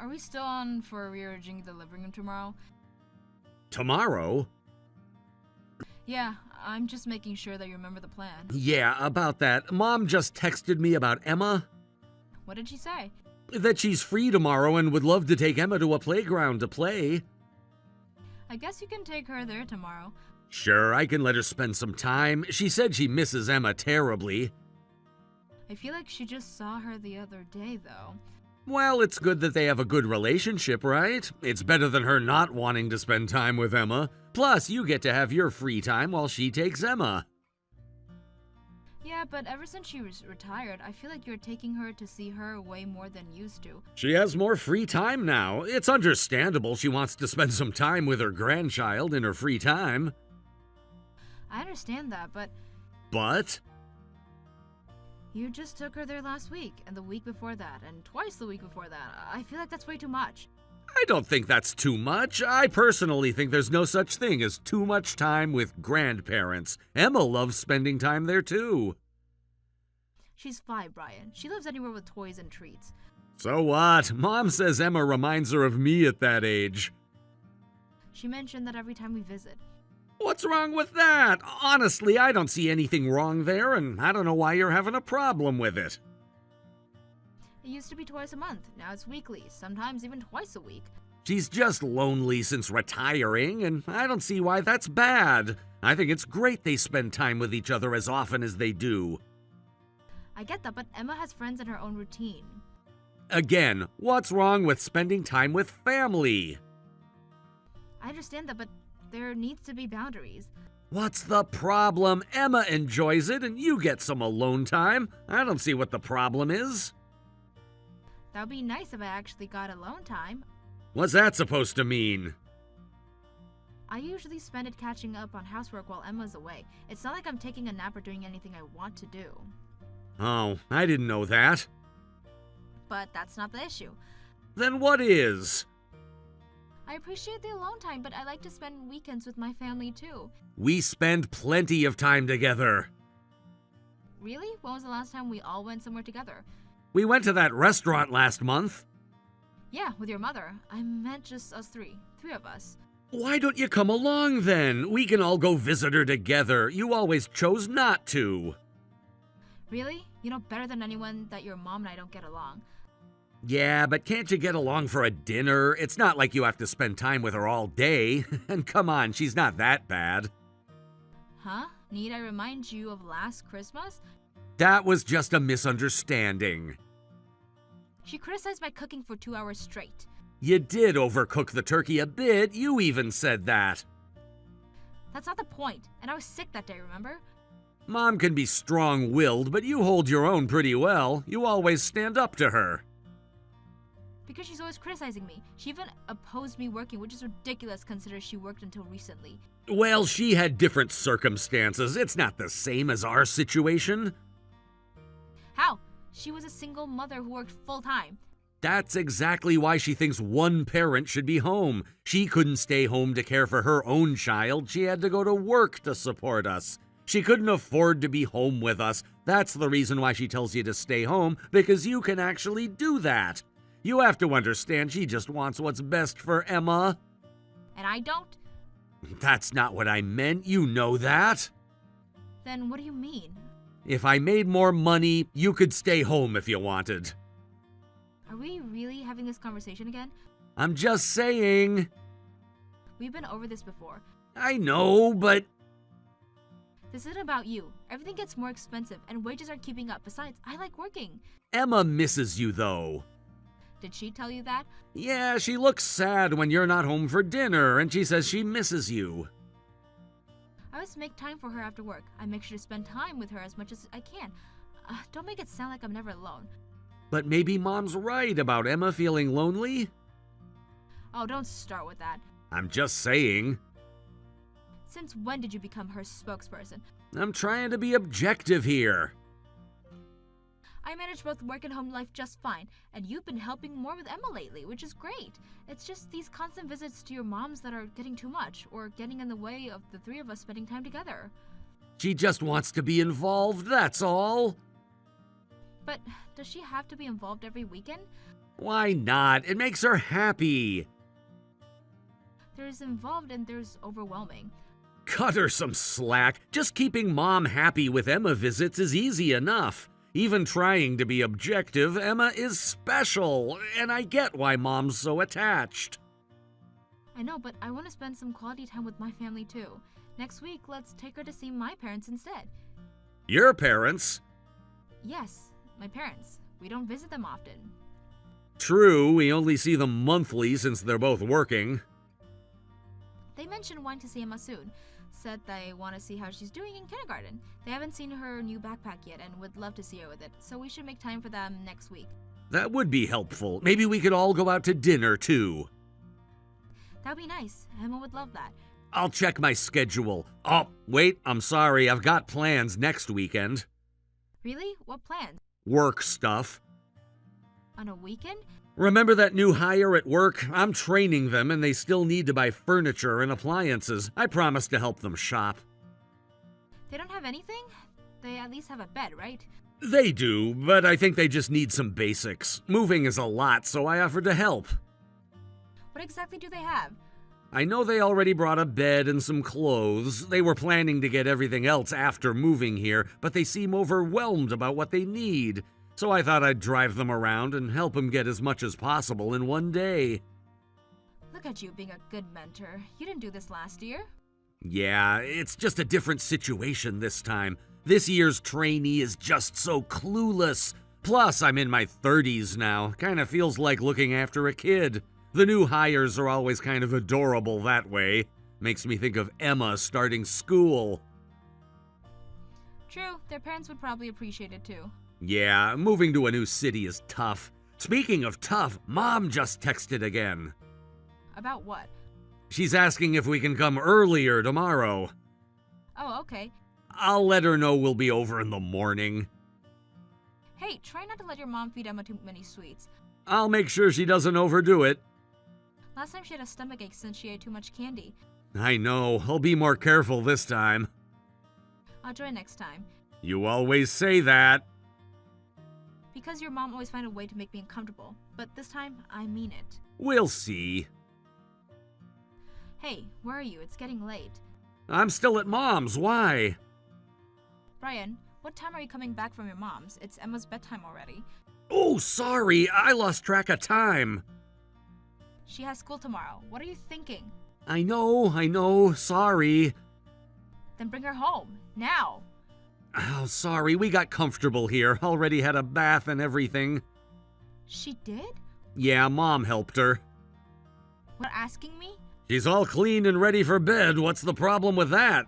are we still on for rearranging the living room tomorrow? Tomorrow? Yeah, I'm just making sure that you remember the plan. Yeah, about that. Mom just texted me about Emma. What did she say? That she's free tomorrow and would love to take Emma to a playground to play. I guess you can take her there tomorrow. Sure, I can let her spend some time. She said she misses Emma terribly. I feel like she just saw her the other day, though. Well, it's good that they have a good relationship, right? It's better than her not wanting to spend time with Emma. Plus, you get to have your free time while she takes Emma. Yeah, but ever since she was retired, I feel like you're taking her to see her way more than used to. She has more free time now. It's understandable she wants to spend some time with her grandchild in her free time. I understand that, but But? you just took her there last week, and the week before that, and twice the week before that. I feel like that's way too much. I don't think that's too much. I personally think there's no such thing as too much time with grandparents. Emma loves spending time there too. She's 5, Brian. She lives anywhere with toys and treats. So what? Mom says Emma reminds her of me at that age. She mentioned that every time we visit. What's wrong with that? Honestly, I don't see anything wrong there, and I don't know why you're having a problem with it. It used to be twice a month. Now it's weekly, sometimes even twice a week. She's just lonely since retiring, and I don't see why that's bad. I think it's great they spend time with each other as often as they do. I get that, but Emma has friends in her own routine. Again, what's wrong with spending time with family? I understand that, but there needs to be boundaries. What's the problem? Emma enjoys it, and you get some alone time. I don't see what the problem is. That would be nice if I actually got alone time. What's that supposed to mean? I usually spend it catching up on housework while Emma's away. It's not like I'm taking a nap or doing anything I want to do. Oh, I didn't know that. But that's not the issue. Then what is? I appreciate the alone time, but I like to spend weekends with my family too. We spend plenty of time together. Really? When was the last time we all went somewhere together? We went to that restaurant last month. Yeah, with your mother. I meant just us three. 3 of us. Why don't you come along then? We can all go visit her together. You always chose not to. Really? You know better than anyone that your mom and I don't get along. Yeah, but can't you get along for a dinner? It's not like you have to spend time with her all day. And come on, she's not that bad. Huh? Need I remind you of last Christmas? That was just a misunderstanding. She criticized my cooking for 2 hours straight. You did overcook the turkey a bit. You even said that. That's not the point. And I was sick that day, remember? Mom can be strong-willed, but you hold your own pretty well. You always stand up to her. Because she's always criticizing me. She even opposed me working, which is ridiculous considering she worked until recently. Well, she had different circumstances. It's not the same as our situation. How? She was a single mother who worked full-time. That's exactly why she thinks one parent should be home. She couldn't stay home to care for her own child. She had to go to work to support us. She couldn't afford to be home with us. That's the reason why she tells you to stay home, because you can actually do that. You have to understand she just wants what's best for Emma. And I don't? That's not what I meant. You know that. Then what do you mean? If I made more money, you could stay home if you wanted. Are we really having this conversation again? I'm just saying. We've been over this before. I know, but... This isn't about you. Everything gets more expensive, and wages aren't keeping up. Besides, I like working. Emma misses you, though. Did she tell you that? Yeah, she looks sad when you're not home for dinner, and she says she misses you. I always make time for her after work. I make sure to spend time with her as much as I can. Don't make it sound like I'm never alone. But maybe Mom's right about Emma feeling lonely? Oh, don't start with that. I'm just saying. Since when did you become her spokesperson? I'm trying to be objective here. I manage both work and home life just fine, and you've been helping more with Emma lately, which is great. It's just these constant visits to your mom's that are getting too much, or getting in the way of the 3 of us spending time together. She just wants to be involved, that's all. But does she have to be involved every weekend? Why not? It makes her happy. There's involved and there's overwhelming. Cut her some slack. Just keeping Mom happy with Emma visits is easy enough. Even trying to be objective, Emma is special, and I get why Mom's so attached. I know, but I want to spend some quality time with my family too. Next week, let's take her to see my parents instead. Your parents? Yes, my parents. We don't visit them often. True, we only see them monthly since they're both working. They mentioned wanting to see Emma soon. Said they want to see how she's doing in kindergarten. They haven't seen her new backpack yet and would love to see her with it, so we should make time for them next week. That would be helpful. Maybe we could all go out to dinner, too. That'd be nice. Emma would love that. I'll check my schedule. Oh, wait, I'm sorry. I've got plans next weekend. Really? What plans? Work stuff. On a weekend? Remember that new hire at work? I'm training them and they still need to buy furniture and appliances. I promised to help them shop. They don't have anything? They at least have a bed, right? They do, but I think they just need some basics. Moving is a lot, so I offered to help. What exactly do they have? I know they already brought a bed and some clothes. They were planning to get everything else after moving here, but they seem overwhelmed about what they need. So I thought I'd drive them around and help them get as much as possible in one day. Look at you being a good mentor. You didn't do this last year. Yeah, it's just a different situation this time. This year's trainee is just so clueless. Plus, I'm in my 30s now. Kinda feels like looking after a kid. The new hires are always kind of adorable that way. Makes me think of Emma starting school. True, their parents would probably appreciate it too. Yeah, moving to a new city is tough. Speaking of tough, Mom just texted again. About what? She's asking if we can come earlier tomorrow. Oh, okay. I'll let her know we'll be over in the morning. Hey, try not to let your mom feed Emma too many sweets. I'll make sure she doesn't overdo it. Last time she had a stomachache since she ate too much candy. I know, I'll be more careful this time. I'll join next time. You always say that. Because your mom always finds a way to make me uncomfortable. But this time, I mean it. We'll see. Hey, where are you? It's getting late. I'm still at Mom's, why? Brian, what time are you coming back from your mom's? It's Emma's bedtime already. Oh, sorry, I lost track of time. She has school tomorrow. What are you thinking? I know, sorry. Then bring her home, now. Oh, sorry, we got comfortable here. Already had a bath and everything. She did? Yeah, Mom helped her. What, asking me? She's all clean and ready for bed. What's the problem with that?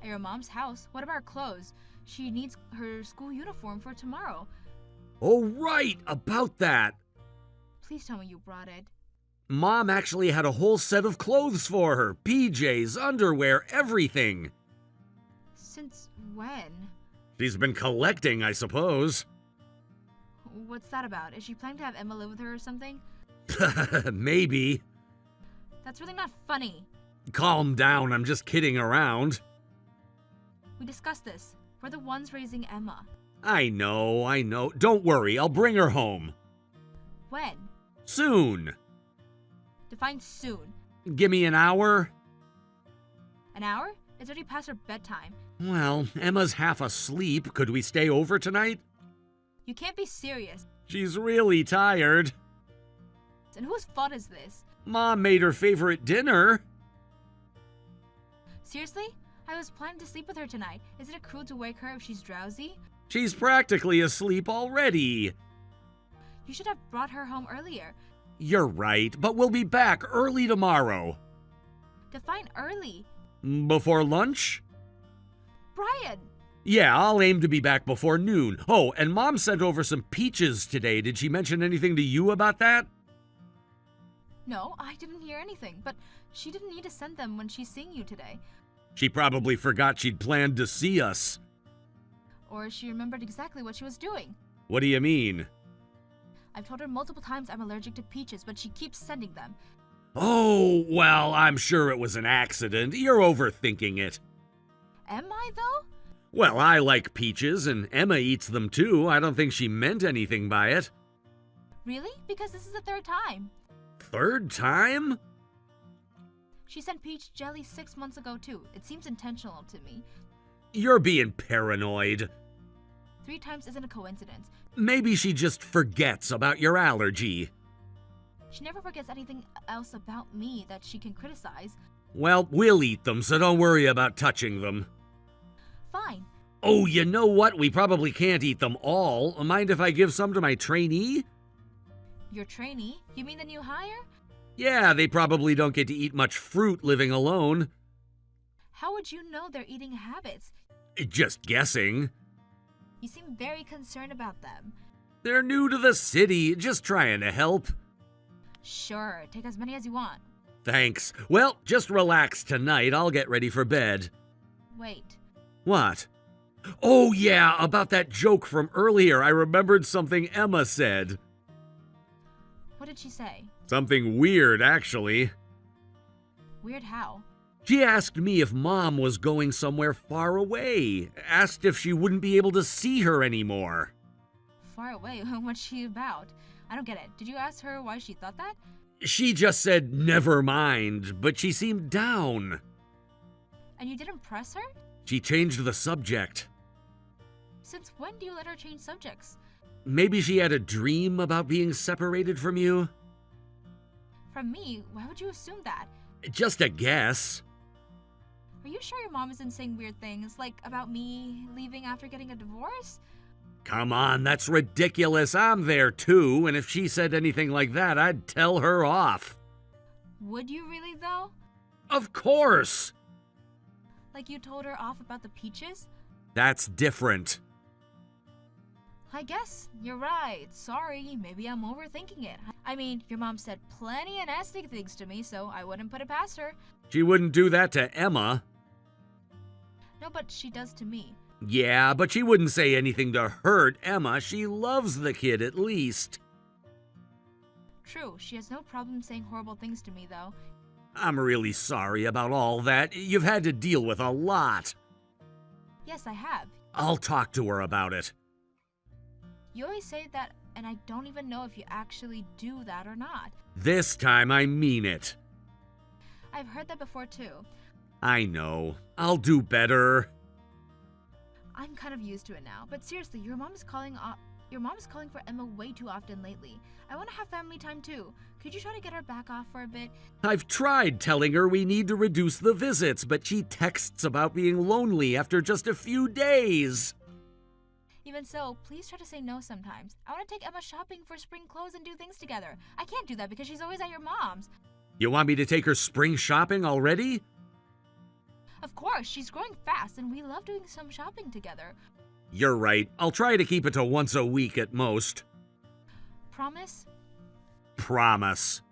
At your mom's house? What about her clothes? She needs her school uniform for tomorrow. Oh, right, about that. Please tell me you brought it. Mom actually had a whole set of clothes for her. PJs, underwear, everything. Since when? She's been collecting, I suppose. What's that about? Is she planning to have Emma live with her or something? Maybe. That's really not funny. Calm down, I'm just kidding around. We discussed this. We're the ones raising Emma. I know. Don't worry, I'll bring her home. When? Soon. Define soon. Give me an hour? An hour? It's already past her bedtime. Well, Emma's half asleep. Could we stay over tonight? You can't be serious. She's really tired. And whose fault is this? Mom made her favorite dinner. Seriously? I was planning to sleep with her tonight. Isn't it cruel to wake her if she's drowsy? She's practically asleep already. You should have brought her home earlier. You're right, but we'll be back early tomorrow. Define early. Before lunch? Brian! Yeah, I'll aim to be back before noon. Oh, and Mom sent over some peaches today. Did she mention anything to you about that? No, I didn't hear anything, but she didn't need to send them when she's seeing you today. She probably forgot she'd planned to see us. Or she remembered exactly what she was doing. What do you mean? I've told her multiple times I'm allergic to peaches, but she keeps sending them. Oh, well, I'm sure it was an accident. You're overthinking it. Am I, though? Well, I like peaches, and Emma eats them too. I don't think she meant anything by it. Really? Because this is the third time. Third time? She sent peach jelly 6 months ago too. It seems intentional to me. You're being paranoid. 3 times isn't a coincidence. Maybe she just forgets about your allergy. She never forgets anything else about me that she can criticize. Well, we'll eat them, so don't worry about touching them. Fine. Oh, you know what? We probably can't eat them all. Mind if I give some to my trainee? Your trainee? You mean the new hire? Yeah, they probably don't get to eat much fruit living alone. How would you know their eating habits? Just guessing. You seem very concerned about them. They're new to the city, just trying to help. Sure, take as many as you want. Thanks. Well, just relax tonight. I'll get ready for bed. Wait. What? Oh, yeah, about that joke from earlier. I remembered something Emma said. What did she say? Something weird, actually. Weird how? She asked me if Mom was going somewhere far away. Asked if she wouldn't be able to see her anymore. Far away? What's she about? I don't get it. Did you ask her why she thought that? She just said never mind, but she seemed down. And you didn't press her? She changed the subject. Since when do you let her change subjects? Maybe she had a dream about being separated from you? From me? Why would you assume that? Just a guess. Are you sure your mom isn't saying weird things, like about me leaving after getting a divorce? Come on, that's ridiculous. I'm there too, and if she said anything like that, I'd tell her off. Would you really, though? Of course! Like you told her off about the peaches? That's different. I guess you're right. Sorry, maybe I'm overthinking it. I mean, your mom said plenty of nasty things to me, so I wouldn't put it past her. She wouldn't do that to Emma. No, but she does to me. Yeah, but she wouldn't say anything to hurt Emma. She loves the kid, at least. True, she has no problem saying horrible things to me, though. I'm really sorry about all that. You've had to deal with a lot. Yes, I have. I'll talk to her about it. You always say that, and I don't even know if you actually do that or not. This time I mean it. I've heard that before, too. I know. I'll do better. I'm kind of used to it now, but seriously, your mom is calling for Emma way too often lately. I want to have family time too. Could you try to get her back off for a bit? I've tried telling her we need to reduce the visits, but she texts about being lonely after just a few days. Even so, please try to say no sometimes. I want to take Emma shopping for spring clothes and do things together. I can't do that because she's always at your mom's. You want me to take her spring shopping already? Of course, she's growing fast and we love doing some shopping together. You're right. I'll try to keep it to once a week at most. Promise? Promise.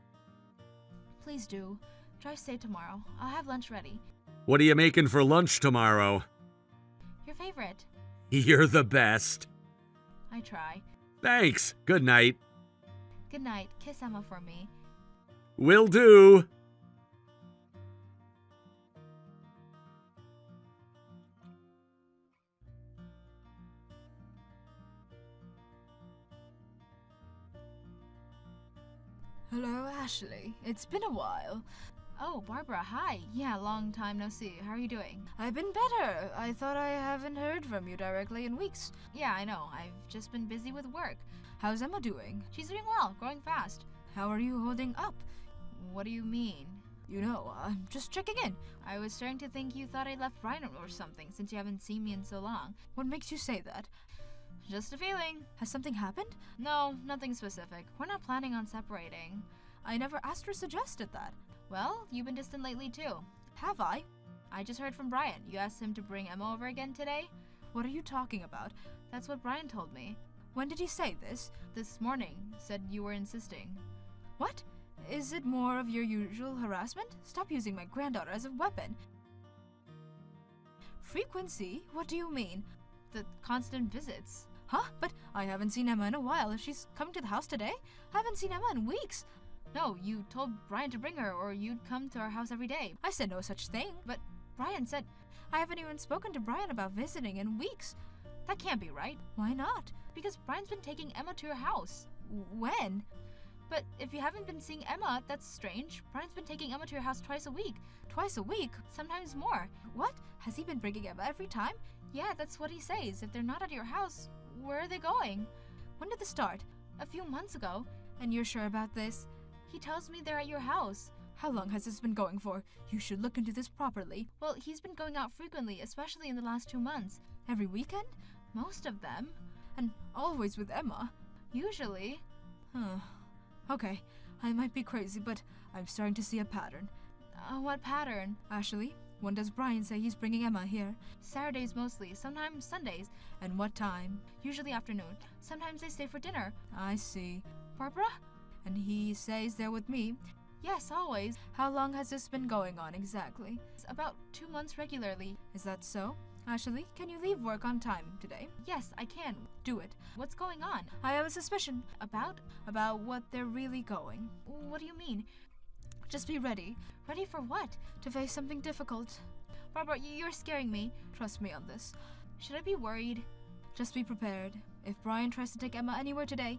Please do. Drive safe tomorrow. I'll have lunch ready. What are you making for lunch tomorrow? Your favorite. You're the best. I try. Thanks. Good night. Good night. Kiss Emma for me. Will do. Hello, Ashley. It's been a while. Oh, Barbara, hi. Yeah, long time no see. How are you doing? I've been better. I thought I haven't heard from you directly in weeks. Yeah, I know. I've just been busy with work. How's Emma doing? She's doing well, growing fast. How are you holding up? What do you mean? You know, I'm just checking in. I was starting to think you thought I left Brian or something since you haven't seen me in so long. What makes you say that? Just a feeling. Has something happened? No, nothing specific. We're not planning on separating. I never asked or suggested that. Well, you've been distant lately too. Have I? I just heard from Brian. You asked him to bring Emma over again today? What are you talking about? That's what Brian told me. When did he say this? This morning. Said you were insisting. What? Is it more of your usual harassment? Stop using my granddaughter as a weapon. Frequency? What do you mean? The constant visits. Huh? But I haven't seen Emma in a while. She's coming to the house today? I haven't seen Emma in weeks. No, you told Brian to bring her or you'd come to our house every day. I said no such thing, but Brian said... I haven't even spoken to Brian about visiting in weeks. That can't be right. Why not? Because Brian's been taking Emma to your house. When? But if you haven't been seeing Emma, that's strange. Brian's been taking Emma to your house twice a week. Twice a week? Sometimes more. What? Has he been bringing Emma every time? Yeah, that's what he says. If they're not at your house, where are they going? When did this start? A few months ago. And you're sure about this? He tells me they're at your house. How long has this been going for? You should look into this properly. Well, he's been going out frequently, especially in the last 2 months. Every weekend? Most of them. And always with Emma. Usually. Okay, I might be crazy, but I'm starting to see a pattern. What pattern? Ashley, when does Brian say he's bringing Emma here? Saturdays mostly, sometimes Sundays. And what time? Usually afternoon. Sometimes they stay for dinner. I see. Barbara? And he stays there with me? Yes, always. How long has this been going on exactly? It's about 2 months regularly. Is that so? Ashley, can you leave work on time today? Yes, I can. Do it. What's going on? I have a suspicion. About what they're really going. What do you mean? Just be ready. Ready for what? To face something difficult. Barbara, you're scaring me. Trust me on this. Should I be worried? Just be prepared. If Brian tries to take Emma anywhere today,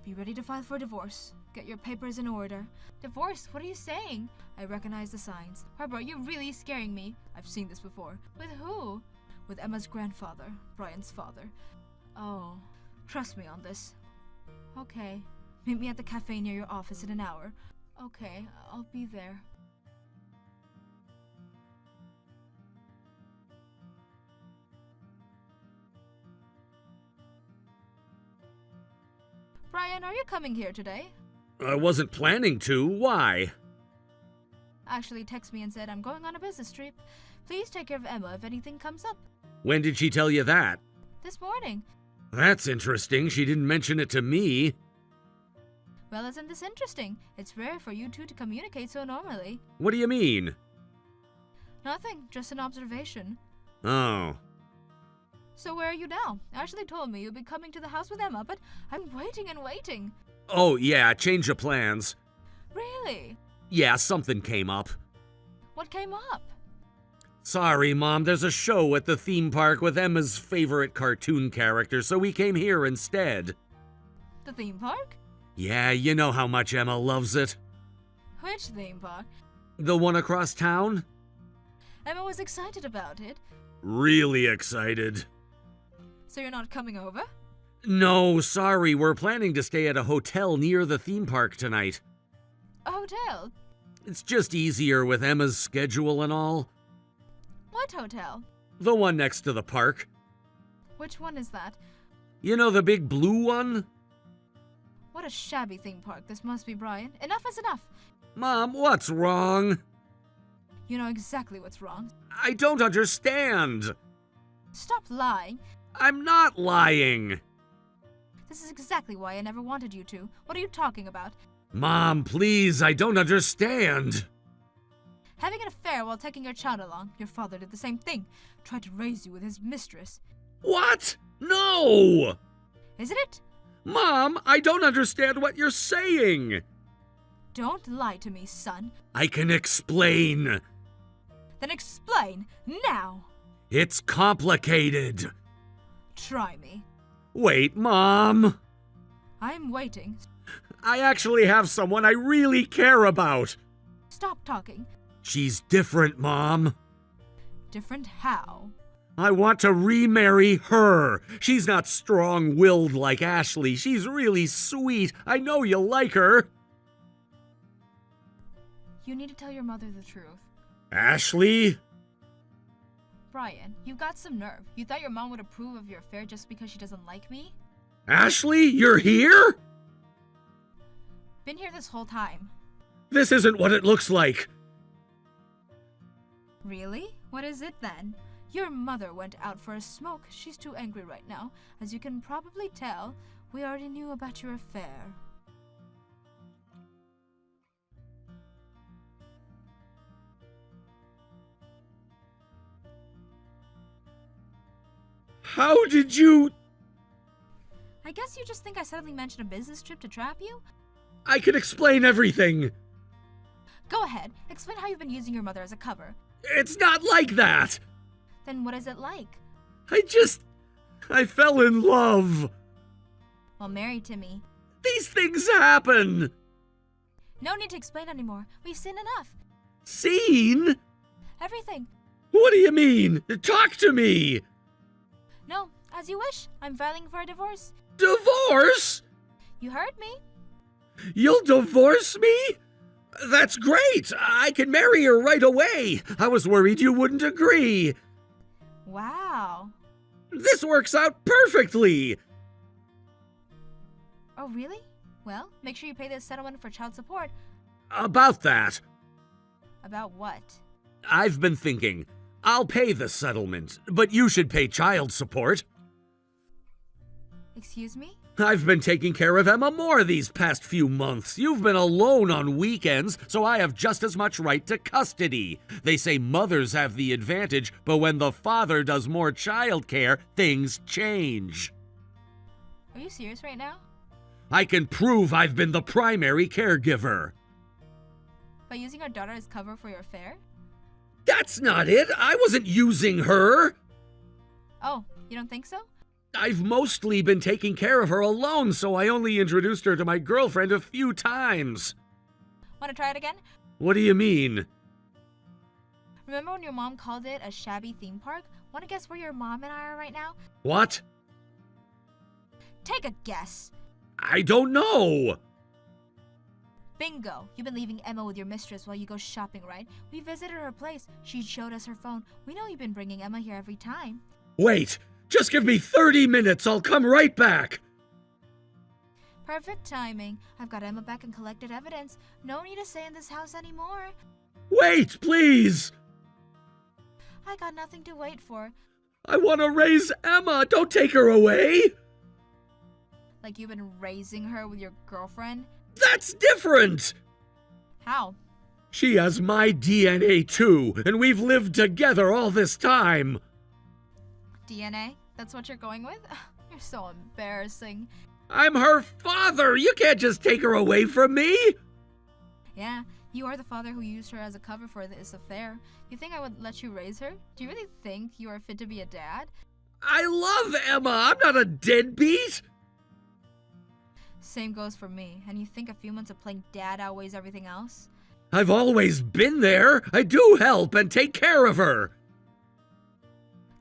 be ready to file for divorce. Get your papers in order. Divorce? What are you saying? I recognize the signs. Barbara, you're really scaring me. I've seen this before. With who? With Emma's grandfather, Brian's father. Oh, trust me on this. Okay. Meet me at the cafe near your office in an hour. Okay, I'll be there. Brian, are you coming here today? I wasn't planning to. Why? Actually texted me and said I'm going on a business trip. Please take care of Emma if anything comes up. When did she tell you that? This morning. That's interesting. She didn't mention it to me. Well, isn't this interesting? It's rare for you two to communicate so normally. What do you mean? Nothing, just an observation. Oh. So where are you now? Ashley told me you'd be coming to the house with Emma, but I'm waiting and waiting. Oh, yeah, change of plans. Really? Yeah, something came up. What came up? Sorry, Mom, there's a show at the theme park with Emma's favorite cartoon character, so we came here instead. The theme park? Yeah, you know how much Emma loves it. Which theme park? The one across town? Emma was excited about it. Really excited. So you're not coming over? No, sorry, we're planning to stay at a hotel near the theme park tonight. A hotel? It's just easier with Emma's schedule and all. What hotel? The one next to the park. Which one is that? You know the big blue one? What a shabby theme park this must be, Brian. Enough is enough. Mom, what's wrong? You know exactly what's wrong. I don't understand. Stop lying. I'm not lying. This is exactly why I never wanted you to. What are you talking about? Mom, please, I don't understand. Having an affair while taking your child along. Your father did the same thing. Tried to raise you with his mistress. What? No! Isn't it? Mom, I don't understand what you're saying. Don't lie to me, son. I can explain. Then explain, now. It's complicated. Try me. Wait, Mom. I'm waiting. I actually have someone I really care about. Stop talking. She's different, Mom. Different how? I want to remarry her. She's not strong-willed like Ashley. She's really sweet. I know you'll like her. You need to tell your mother the truth. Ashley? Brian, you've got some nerve. You thought your mom would approve of your affair just because she doesn't like me? Ashley, you're here? Been here this whole time. This isn't what it looks like. Really? What is it then? Your mother went out for a smoke. She's too angry right now. As you can probably tell, we already knew about your affair. How did you... I guess you just think I suddenly mentioned a business trip to trap you? I can explain everything. Go ahead. Explain how you've been using your mother as a cover. It's not like that. Then what is it like? I fell in love. Well, married to me. These things happen! No need to explain anymore. We've seen enough. Seen? Everything. What do you mean? Talk to me! No, as you wish. I'm filing for a divorce. Divorce? You heard me. You'll divorce me? That's great! I can marry her right away! I was worried you wouldn't agree. Wow. This works out perfectly! Oh, really? Well, make sure you pay the settlement for child support. About that. About what? I've been thinking. I'll pay the settlement, but you should pay child support. Excuse me? I've been taking care of Emma more these past few months. You've been alone on weekends, so I have just as much right to custody. They say mothers have the advantage, but when the father does more child care, things change. Are you serious right now? I can prove I've been the primary caregiver. By using our daughter as cover for your affair? That's not it. I wasn't using her. Oh, you don't think so? I've mostly been taking care of her alone, so I only introduced her to my girlfriend a few times. Want to try it again? What do you mean? Remember when your mom called it a shabby theme park? Want to guess where your mom and I are right now? What? Take a guess. I don't know. Bingo! You've been leaving Emma with your mistress while you go shopping, right? We visited her place. She showed us her phone. We know you've been bringing Emma here every time. Wait! Just give me 30 minutes. I'll come right back. Perfect timing. I've got Emma back and collected evidence. No need to stay in this house anymore. Wait, please. I got nothing to wait for. I want to raise Emma. Don't take her away. Like you've been raising her with your girlfriend? That's different. How? She has my DNA too, and we've lived together all this time. DNA? That's what you're going with? You're so embarrassing. I'm her father. You can't just take her away from me. Yeah, you are the father who used her as a cover for this affair. You think I would let you raise her? Do you really think you are fit to be a dad? I love Emma. I'm not a deadbeat. Same goes for me. And you think a few months of playing dad outweighs everything else? I've always been there. I do help and take care of her.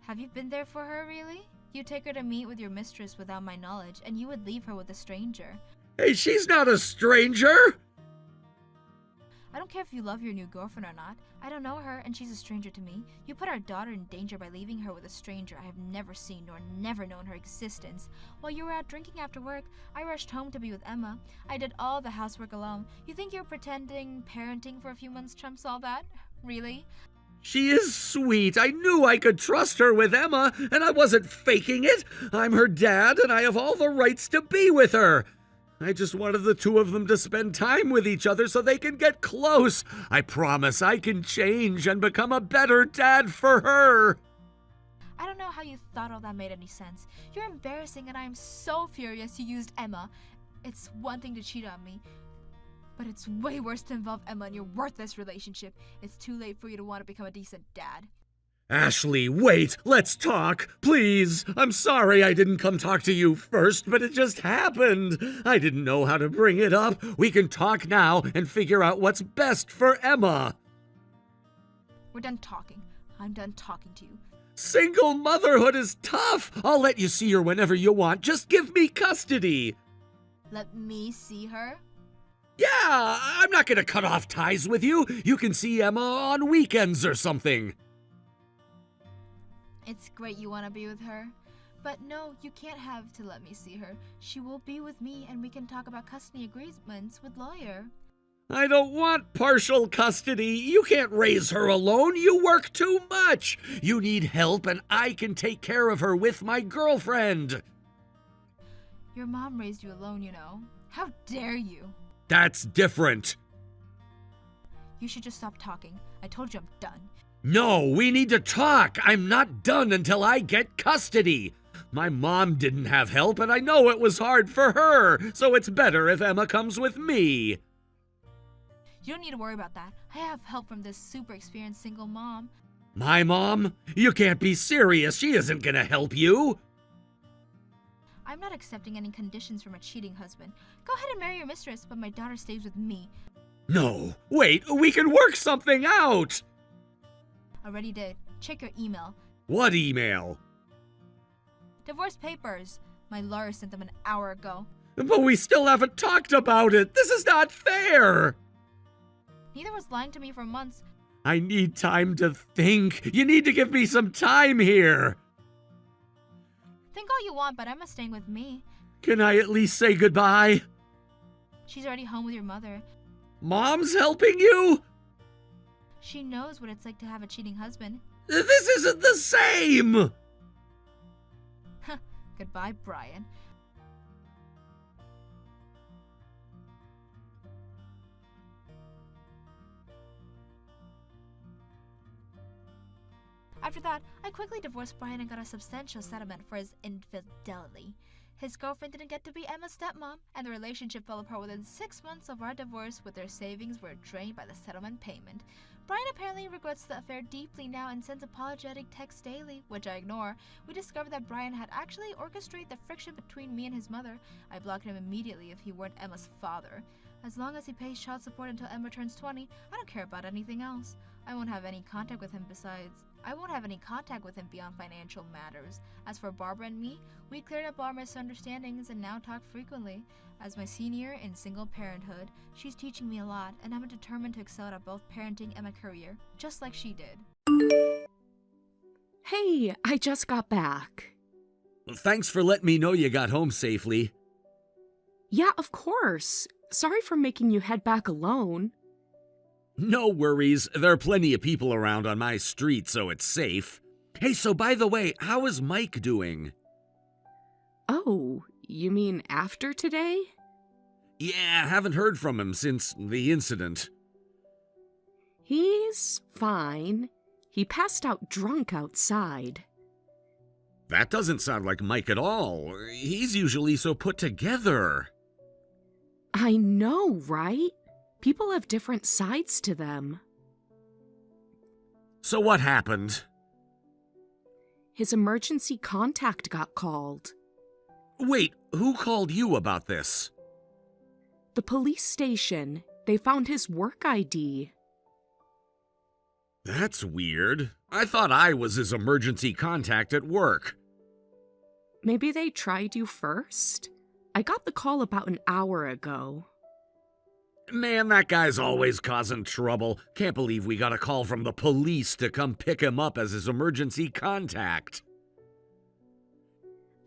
Have you been there for her, really? You take her to meet with your mistress without my knowledge, and you would leave her with a stranger. Hey, she's not a stranger. I don't care if you love your new girlfriend or not. I don't know her, and she's a stranger to me. You put our daughter in danger by leaving her with a stranger I have never seen nor never known her existence. While you were out drinking after work, I rushed home to be with Emma. I did all the housework alone. You think you're pretending parenting for a few months trumps all that? Really? She is sweet. I knew I could trust her with Emma, and I wasn't faking it. I'm her dad, and I have all the rights to be with her. I just wanted the two of them to spend time with each other so they can get close. I promise I can change and become a better dad for her. I don't know how you thought all that made any sense. You're embarrassing, and I am so furious you used Emma. It's one thing to cheat on me, but it's way worse to involve Emma in your worthless relationship. It's too late for you to want to become a decent dad. Ashley, wait, let's talk, please. I'm sorry I didn't come talk to you first, but it just happened. I didn't know how to bring it up. We can talk now and figure out what's best for Emma. We're done talking. I'm done talking to you. Single motherhood is tough. I'll let you see her whenever you want. Just give me custody. Let me see her? Yeah, I'm not gonna cut off ties with you. You can see Emma on weekends or something. It's great you want to be with her. But no, you can't have to let me see her. She will be with me and we can talk about custody agreements with lawyer. I don't want partial custody. You can't raise her alone. You work too much. You need help and I can take care of her with my girlfriend. Your mom raised you alone, you know. How dare you? That's different. You should just stop talking. I told you I'm done. No, we need to talk. I'm not done until I get custody. My mom didn't have help, and I know it was hard for her, so it's better if Emma comes with me. You don't need to worry about that. I have help from this super experienced single mom. My mom? You can't be serious. She isn't gonna help you. I'm not accepting any conditions from a cheating husband. Go ahead and marry your mistress, but my daughter stays with me. No, wait, we can work something out! Already did. Check your email. What email? Divorce papers. My lawyer sent them an hour ago. But we still haven't talked about it. This is not fair. Neither was lying to me for months. I need time to think. You need to give me some time here. Think all you want, but Emma's staying with me. Can I at least say goodbye? She's already home with your mother. Mom's helping you? She knows what it's like to have a cheating husband. This isn't the same! Goodbye, Brian. After that, I quickly divorced Brian and got a substantial settlement for his infidelity. His girlfriend didn't get to be Emma's stepmom, and the relationship fell apart within 6 months of our divorce, with their savings were drained by the settlement payment. Brian apparently regrets the affair deeply now and sends apologetic texts daily, which I ignore. We discovered that Brian had actually orchestrated the friction between me and his mother. I blocked him immediately if he weren't Emma's father. As long as he pays child support until Emma turns 20, I don't care about anything else. I won't have any contact with him beyond financial matters. As for Barbara and me, we cleared up our misunderstandings and now talk frequently. As my senior in single parenthood, she's teaching me a lot, and I'm determined to excel at both parenting and my career, just like she did. Hey, I just got back. Thanks for letting me know you got home safely. Yeah, of course. Sorry for making you head back alone. No worries. There are plenty of people around on my street, so it's safe. Hey, so by the way, how is Mike doing? Oh, you mean after today? Yeah, haven't heard from him since the incident. He's fine. He passed out drunk outside. That doesn't sound like Mike at all. He's usually so put together. I know, right? People have different sides to them. So what happened? His emergency contact got called. Wait, who called you about this? The police station. They found his work ID. That's weird. I thought I was his emergency contact at work. Maybe they tried you first? I got the call about an hour ago. Man, that guy's always causing trouble. Can't believe we got a call from the police to come pick him up as his emergency contact.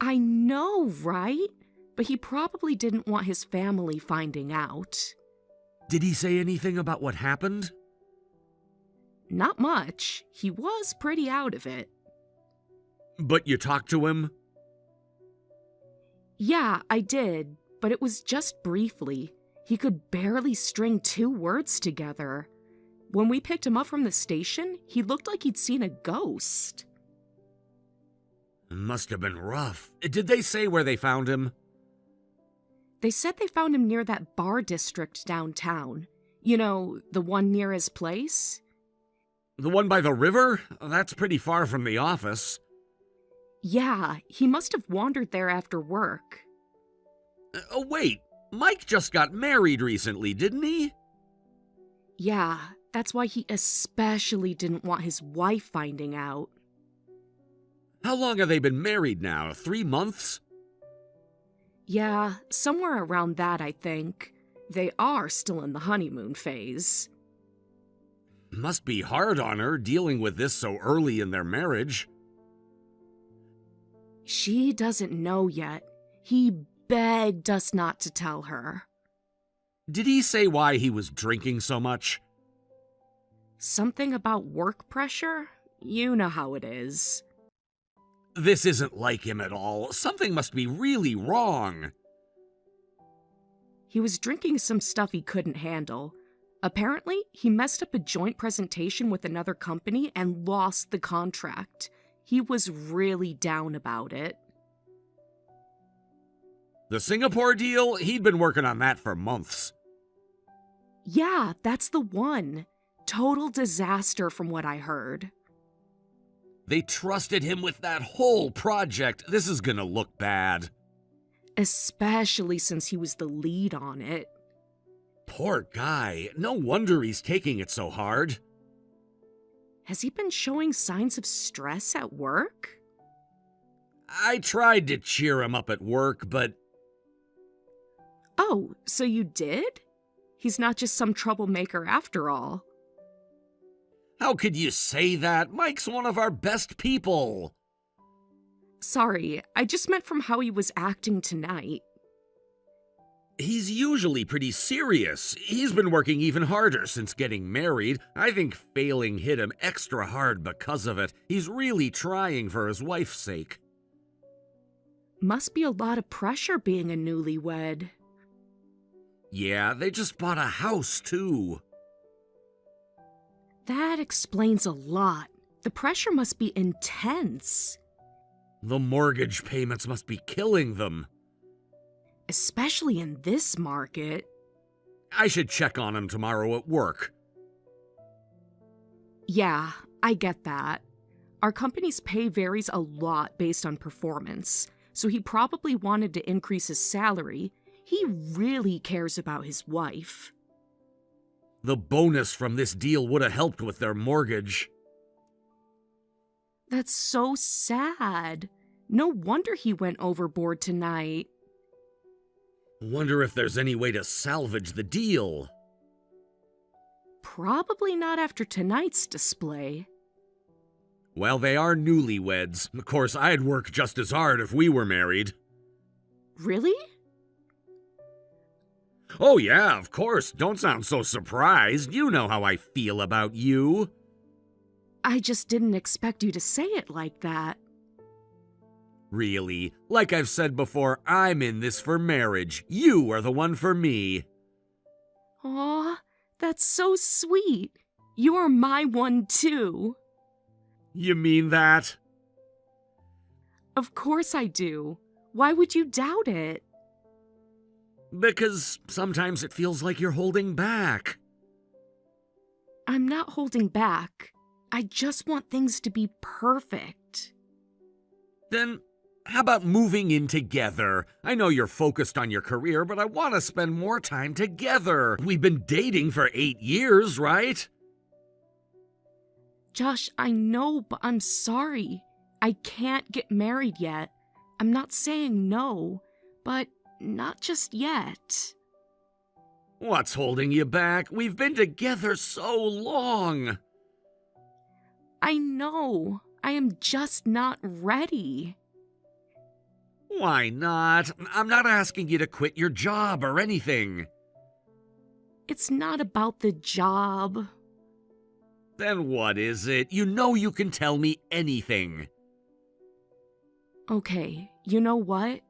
I know, right? But he probably didn't want his family finding out. Did he say anything about what happened? Not much. He was pretty out of it. But you talked to him? Yeah, I did, but it was just briefly. He could barely string 2 words together. When we picked him up from the station, he looked like he'd seen a ghost. Must have been rough. Did they say where they found him? They said they found him near that bar district downtown. You know, the one near his place? The one by the river? That's pretty far from the office. Yeah, he must have wandered there after work. Oh, wait. Mike just got married recently, didn't he? Yeah, that's why he especially didn't want his wife finding out. How long have they been married now? 3 months? Yeah, somewhere around that, I think. They are still in the honeymoon phase. Must be hard on her dealing with this so early in their marriage. She doesn't know yet. He begged us not to tell her. Did he say why he was drinking so much? Something about work pressure? You know how it is. This isn't like him at all. Something must be really wrong. He was drinking some stuff he couldn't handle. Apparently, he messed up a joint presentation with another company and lost the contract. He was really down about it. The Singapore deal? He'd been working on that for months. Yeah, that's the one. Total disaster from what I heard. They trusted him with that whole project. This is gonna look bad. especially since he was the lead on it. Poor guy. No wonder he's taking it so hard. Has he been showing signs of stress at work? I tried to cheer him up at work, but Oh, so you did? He's not just some troublemaker after all. how could you say that? Mike's one of our best people. Sorry, I just meant from how he was acting tonight. He's usually pretty serious. He's been working even harder since getting married. I think failing hit him extra hard because of it. He's really trying for his wife's sake. Must be a lot of pressure being a newlywed. Yeah, they just bought a house, too. That explains a lot. The pressure must be intense. The mortgage payments must be killing them. Especially in this market. I should check on him tomorrow at work. Yeah, I get that. Our company's pay varies a lot based on performance, so he probably wanted to increase his salary. He really cares about his wife. The bonus from this deal would have helped with their mortgage. That's so sad. No wonder he went overboard tonight. Wonder if there's any way to salvage the deal. Probably not after tonight's display. Well, they are newlyweds. Of course, I'd work just as hard if we were married. Really? Oh yeah, of course. Don't sound so surprised. You know how I feel about you. I just didn't expect you to say it like that. Really, like I've said before, I'm in this for marriage. You are the one for me. Aw, that's so sweet. You're my one too. You mean that? Of course I do. Why would you doubt it? Because sometimes it feels like you're holding back. I'm not holding back. I just want things to be perfect. Then, how about moving in together? I know you're focused on your career, but I want to spend more time together. We've been dating for 8 years, right? Josh, I know, but I'm sorry. I can't get married yet. I'm not saying no, but not just yet. What's holding you back? We've been together so long. I know. I am just not ready. Why not? I'm not asking you to quit your job or anything. It's not about the job. Then what is it? You know you can tell me anything. Okay, you know what?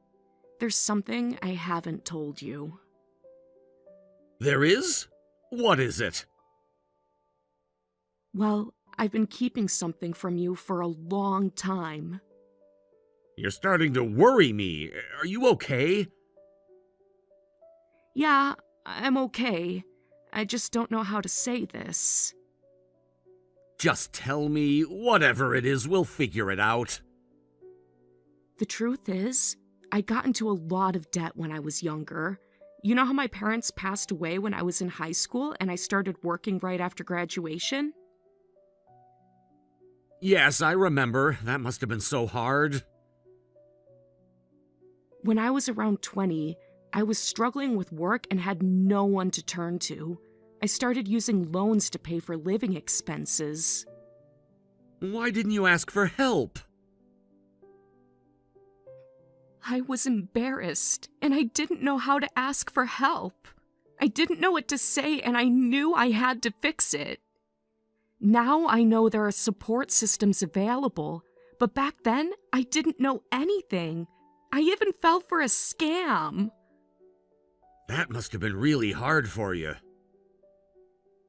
There's something I haven't told you. There is? What is it? Well, I've been keeping something from you for a long time. You're starting to worry me. Are you okay? Yeah, I'm okay. I just don't know how to say this. Just tell me. Whatever it is, we'll figure it out. The truth is, I got into a lot of debt when I was younger. You know how my parents passed away when I was in high school and I started working right after graduation? Yes, I remember. That must have been so hard. When I was around 20, I was struggling with work and had no one to turn to. I started using loans to pay for living expenses. Why didn't you ask for help? I was embarrassed, and I didn't know how to ask for help. I didn't know what to say, and I knew I had to fix it. Now I know there are support systems available, but back then I didn't know anything. I even fell for a scam. That must have been really hard for you.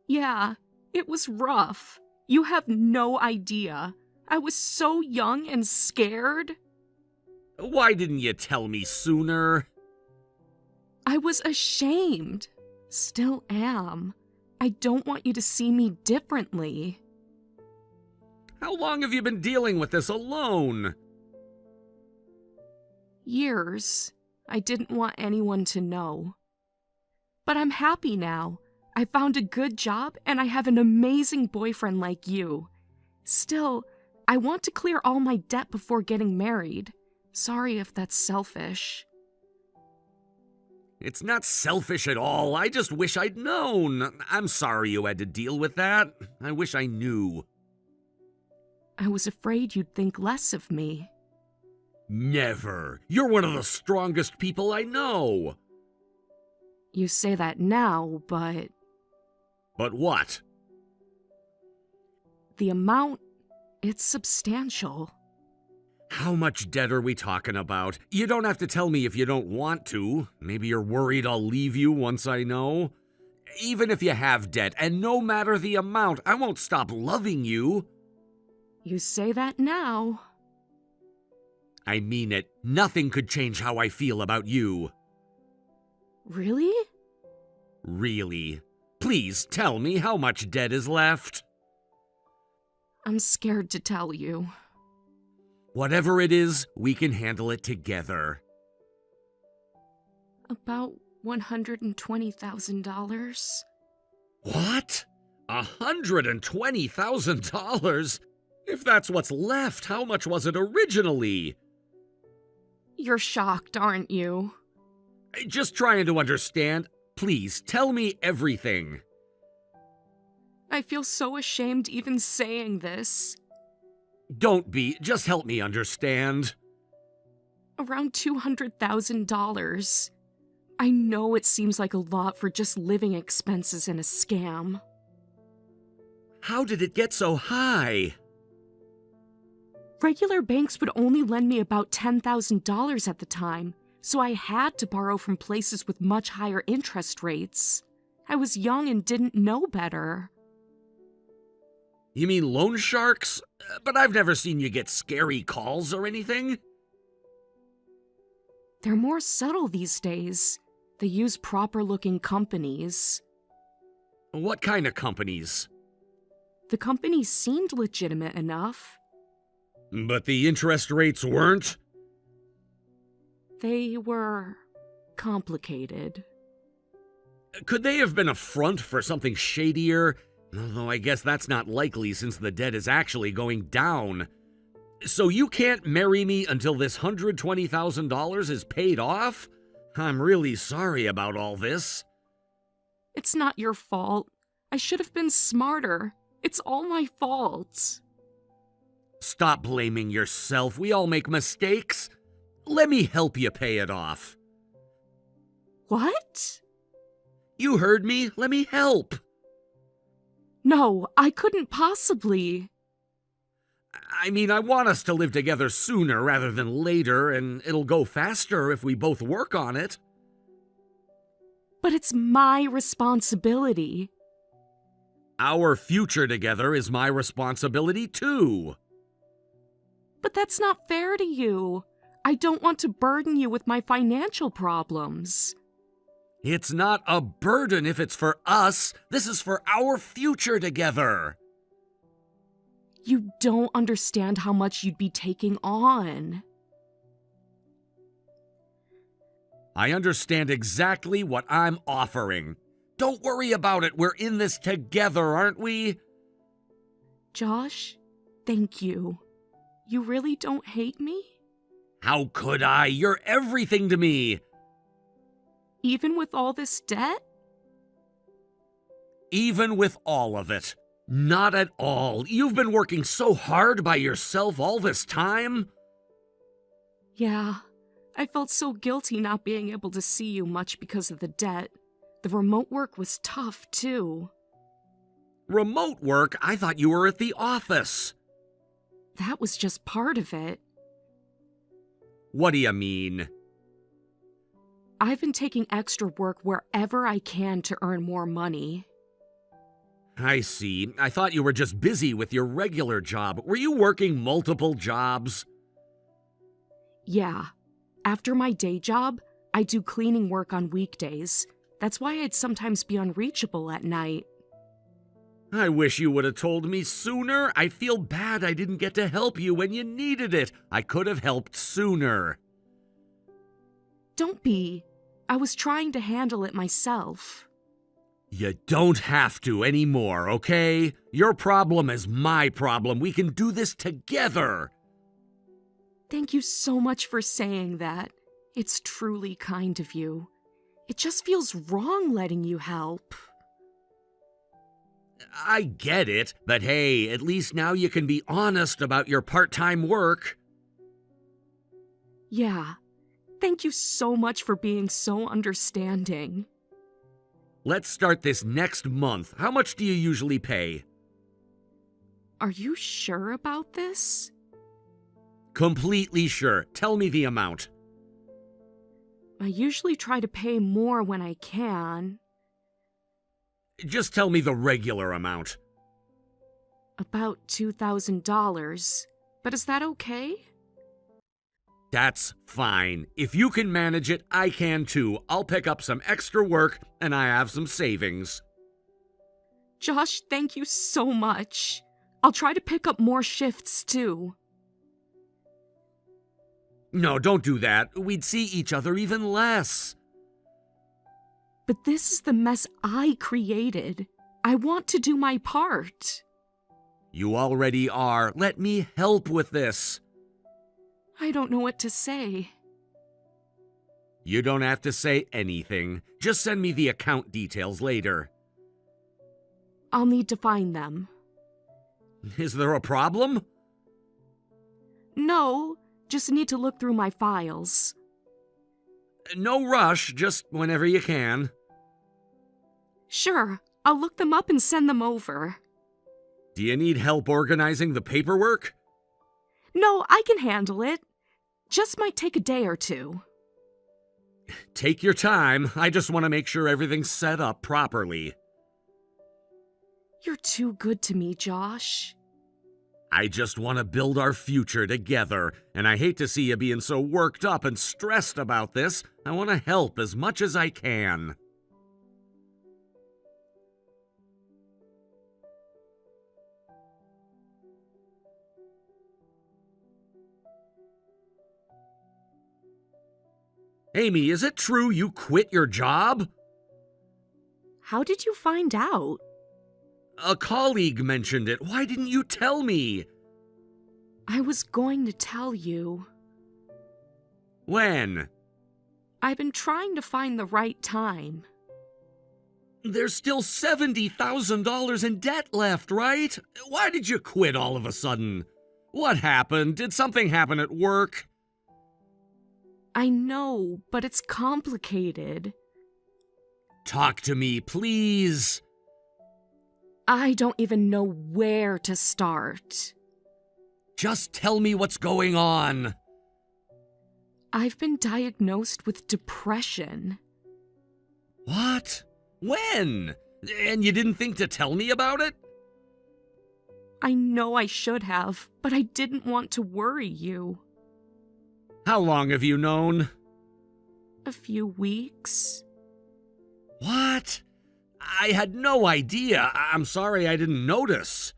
Yeah, it was rough. You have no idea. I was so young and scared. Why didn't you tell me sooner? I was ashamed. Still am. I don't want you to see me differently. How long have you been dealing with this alone? Years. I didn't want anyone to know. But I'm happy now. I found a good job and I have an amazing boyfriend like you. Still, I want to clear all my debt before getting married. Sorry if that's selfish. It's not selfish at all. I just wish I'd known. I'm sorry you had to deal with that. I wish I knew. I was afraid you'd think less of me. Never. You're one of the strongest people I know. You say that now, but... But what? The amount, it's substantial. How much debt are we talking about? You don't have to tell me if you don't want to. Maybe you're worried I'll leave you once I know. Even if you have debt, and no matter the amount, I won't stop loving you. You say that now. I mean it. Nothing could change how I feel about you. Really? Really? Please tell me how much debt is left. I'm scared to tell you. Whatever it is, we can handle it together. About $120,000. What? $120,000? If that's what's left, how much was it originally? You're shocked, aren't you? Just trying to understand. Please, tell me everything. I feel so ashamed even saying this. Don't be. Just help me understand. Around $200,000. I know it seems like a lot for just living expenses in a scam. How did it get so high? Regular banks would only lend me about $10,000 at the time, so I had to borrow from places with much higher interest rates. I was young and didn't know better. You mean loan sharks? But I've never seen you get scary calls or anything. They're more subtle these days. They use proper-looking companies. What kind of companies? The companies seemed legitimate enough. But the interest rates weren't? They were complicated. Could they have been a front for something shadier? Although I guess that's not likely since the debt is actually going down. So you can't marry me until this $120,000 is paid off? I'm really sorry about all this. It's not your fault. I should have been smarter. It's all my fault. Stop blaming yourself. We all make mistakes. Let me help you pay it off. What? You heard me. Let me help. No, I couldn't possibly. I mean, I want us to live together sooner rather than later, and it'll go faster if we both work on it. But it's my responsibility. Our future together is my responsibility, too. But that's not fair to you. I don't want to burden you with my financial problems. It's not a burden if it's for us. This is for our future together. You don't understand how much you'd be taking on. I understand exactly what I'm offering. Don't worry about it. We're in this together, aren't we? Josh, thank you. You really don't hate me? How could I? You're everything to me. Even with all this debt? Even with all of it. Not at all. You've been working so hard by yourself all this time. Yeah, I felt so guilty not being able to see you much because of the debt. The remote work was tough, too. Remote work? I thought you were at the office. That was just part of it. What do you mean? I've been taking extra work wherever I can to earn more money. I see. I thought you were just busy with your regular job. Were you working multiple jobs? Yeah. After my day job, I do cleaning work on weekdays. That's why I'd sometimes be unreachable at night. I wish you would have told me sooner. I feel bad I didn't get to help you when you needed it. I could have helped sooner. Don't be. I was trying to handle it myself. You don't have to anymore, okay? Your problem is my problem. We can do this together. Thank you so much for saying that. It's truly kind of you. It just feels wrong letting you help. I get it, but hey, at least now you can be honest about your part-time work. Yeah. Thank you so much for being so understanding. Let's start this next month. How much do you usually pay? Are you sure about this? Completely sure. Tell me the amount. I usually try to pay more when I can. Just tell me the regular amount. About $2,000. But is that okay? That's fine. If you can manage it, I can too. I'll pick up some extra work, and I have some savings. Josh, thank you so much. I'll try to pick up more shifts too. No, don't do that. We'd see each other even less. But this is the mess I created. I want to do my part. You already are. Let me help with this. I don't know what to say. You don't have to say anything. Just send me the account details later. I'll need to find them. Is there a problem? No, just need to look through my files. No rush, just whenever you can. Sure, I'll look them up and send them over. Do you need help organizing the paperwork? No, I can handle it. Just might take a day or two. Take your time. I just want to make sure everything's set up properly. You're too good to me, Josh. I just want to build our future together, and I hate to see you being so worked up and stressed about this. I want to help as much as I can. Amy, is it true you quit your job? How did you find out? A colleague mentioned it. Why didn't you tell me? I was going to tell you. When? I've been trying to find the right time. There's still $70,000 in debt left, right? Why did you quit all of a sudden? What happened? Did something happen at work? I know, but it's complicated. Talk to me, please. I don't even know where to start. Just tell me what's going on. I've been diagnosed with depression. What? When? And you didn't think to tell me about it? I know I should have, but I didn't want to worry you. How long have you known? A few weeks. What? I had no idea. I'm sorry I didn't notice.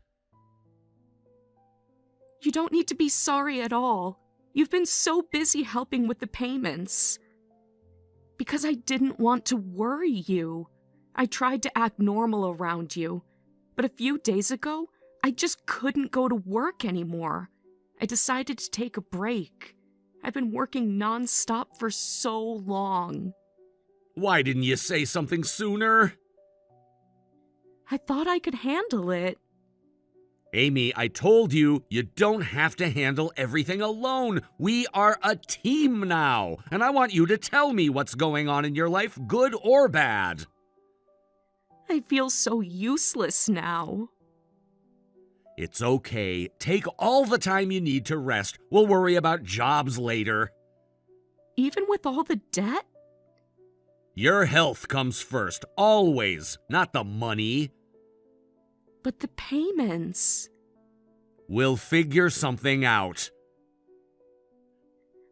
You don't need to be sorry at all. You've been so busy helping with the payments. Because I didn't want to worry you. I tried to act normal around you. But a few days ago, I just couldn't go to work anymore. I decided to take a break. I've been working non-stop for so long. Why didn't you say something sooner? I thought I could handle it. Amy, I told you, you don't have to handle everything alone. We are a team now, and I want you to tell me what's going on in your life, good or bad. I feel so useless now. It's okay. Take all the time you need to rest. We'll worry about jobs later. Even with all the debt? Your health comes first, always, not the money. But the payments. We'll figure something out.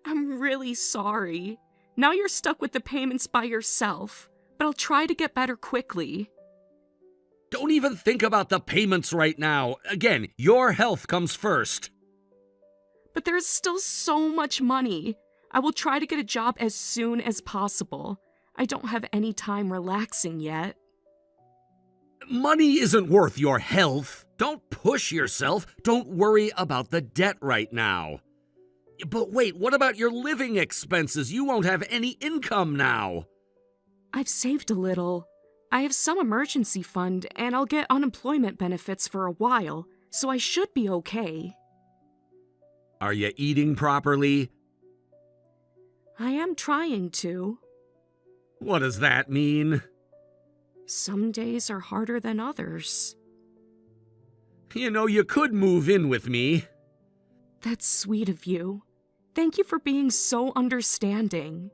I'm really sorry. Now you're stuck with the payments by yourself, but I'll try to get better quickly. Don't even think about the payments right now. Again, your health comes first. But there's still so much money. I will try to get a job as soon as possible. I don't have any time relaxing yet. Money isn't worth your health. Don't push yourself. Don't worry about the debt right now. But wait, what about your living expenses? You won't have any income now. I've saved a little. I have some emergency fund, and I'll get unemployment benefits for a while, so I should be okay. Are you eating properly? I am trying to. What does that mean? Some days are harder than others. You know, you could move in with me. That's sweet of you. Thank you for being so understanding.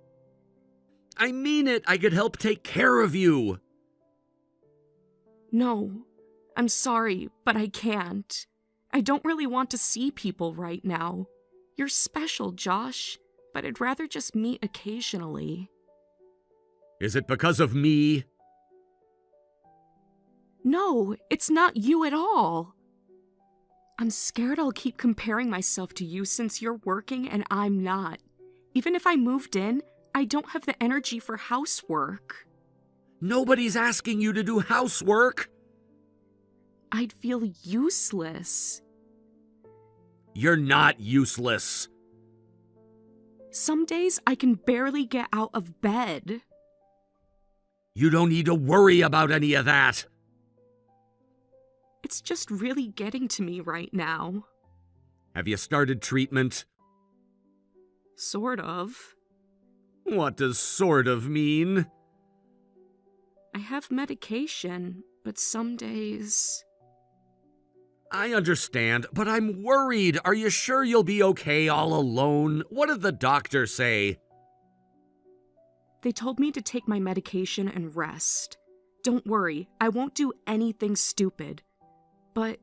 I mean it. I could help take care of you. No, I'm sorry, but I can't. I don't really want to see people right now. You're special, Josh, but I'd rather just meet occasionally. Is it because of me? No, it's not you at all. I'm scared I'll keep comparing myself to you since you're working and I'm not. Even if I moved in, I don't have the energy for housework. Nobody's asking you to do housework. I'd feel useless. You're not useless. Some days I can barely get out of bed. You don't need to worry about any of that. It's just really getting to me right now. Have you started treatment? Sort of. What does sort of mean? I have medication, but some days... I understand, but I'm worried. Are you sure you'll be okay all alone? What did the doctor say? They told me to take my medication and rest. Don't worry, I won't do anything stupid. But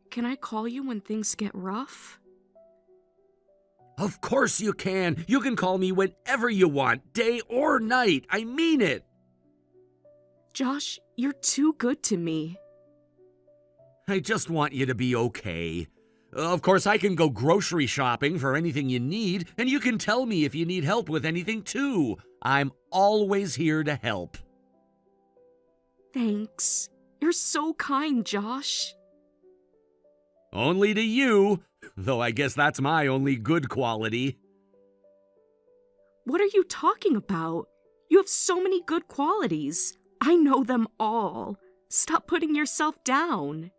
can I call you when things get rough? Of course you can. You can call me whenever you want, day or night. I mean it. Josh, you're too good to me. I just want you to be okay. Of course, I can go grocery shopping for anything you need, and you can tell me if you need help with anything too. I'm always here to help. Thanks. You're so kind, Josh. Only to you, though I guess that's my only good quality. What are you talking about? You have so many good qualities. I know them all. Stop putting yourself down.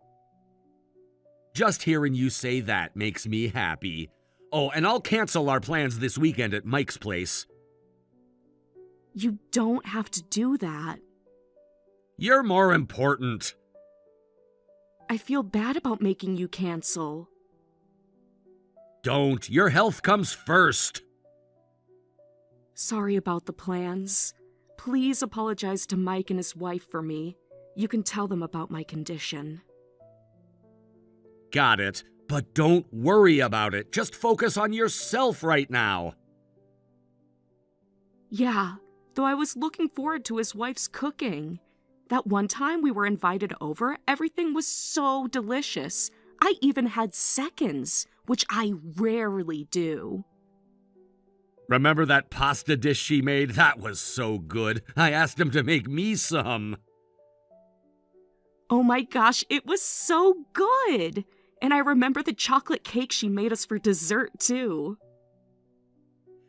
Just hearing you say that makes me happy. Oh, and I'll cancel our plans this weekend at Mike's place. You don't have to do that. You're more important. I feel bad about making you cancel. Don't. Your health comes first. Sorry about the plans. Please apologize to Mike and his wife for me. You can tell them about my condition. Got it. But don't worry about it. Just focus on yourself right now. Yeah, though I was looking forward to his wife's cooking. That one time we were invited over, everything was so delicious. I even had seconds, which I rarely do. Remember that pasta dish she made? That was so good. I asked him to make me some. Oh my gosh, it was so good! And I remember the chocolate cake she made us for dessert, too.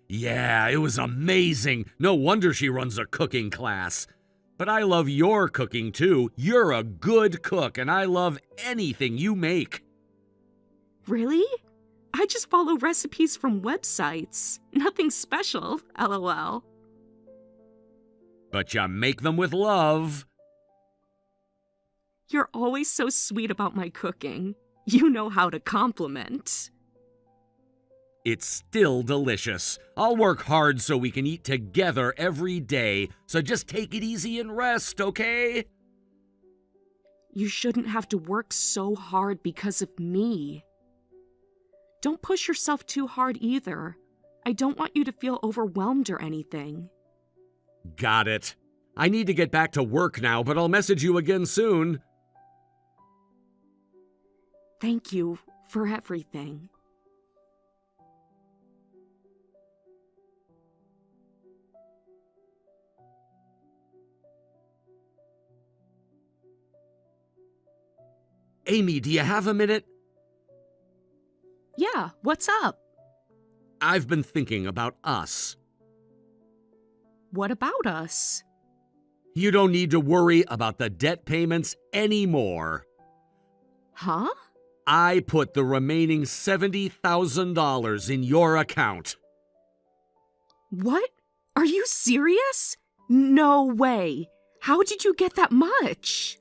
Yeah, it was amazing. No wonder she runs a cooking class. But I love your cooking, too. You're a good cook, and I love anything you make. Really? I just follow recipes from websites. Nothing special, LOL. But you make them with love. You're always so sweet about my cooking. You know how to compliment. It's still delicious. I'll work hard so we can eat together every day, so just take it easy and rest, okay? You shouldn't have to work so hard because of me. Don't push yourself too hard either. I don't want you to feel overwhelmed or anything. Got it. I need to get back to work now, but I'll message you again soon. Thank you for everything. Amy, do you have a minute? Yeah, what's up? I've been thinking about us. What about us? You don't need to worry about the debt payments anymore. Huh? I put the remaining $70,000 in your account. What? Are you serious? No way. How did you get that much?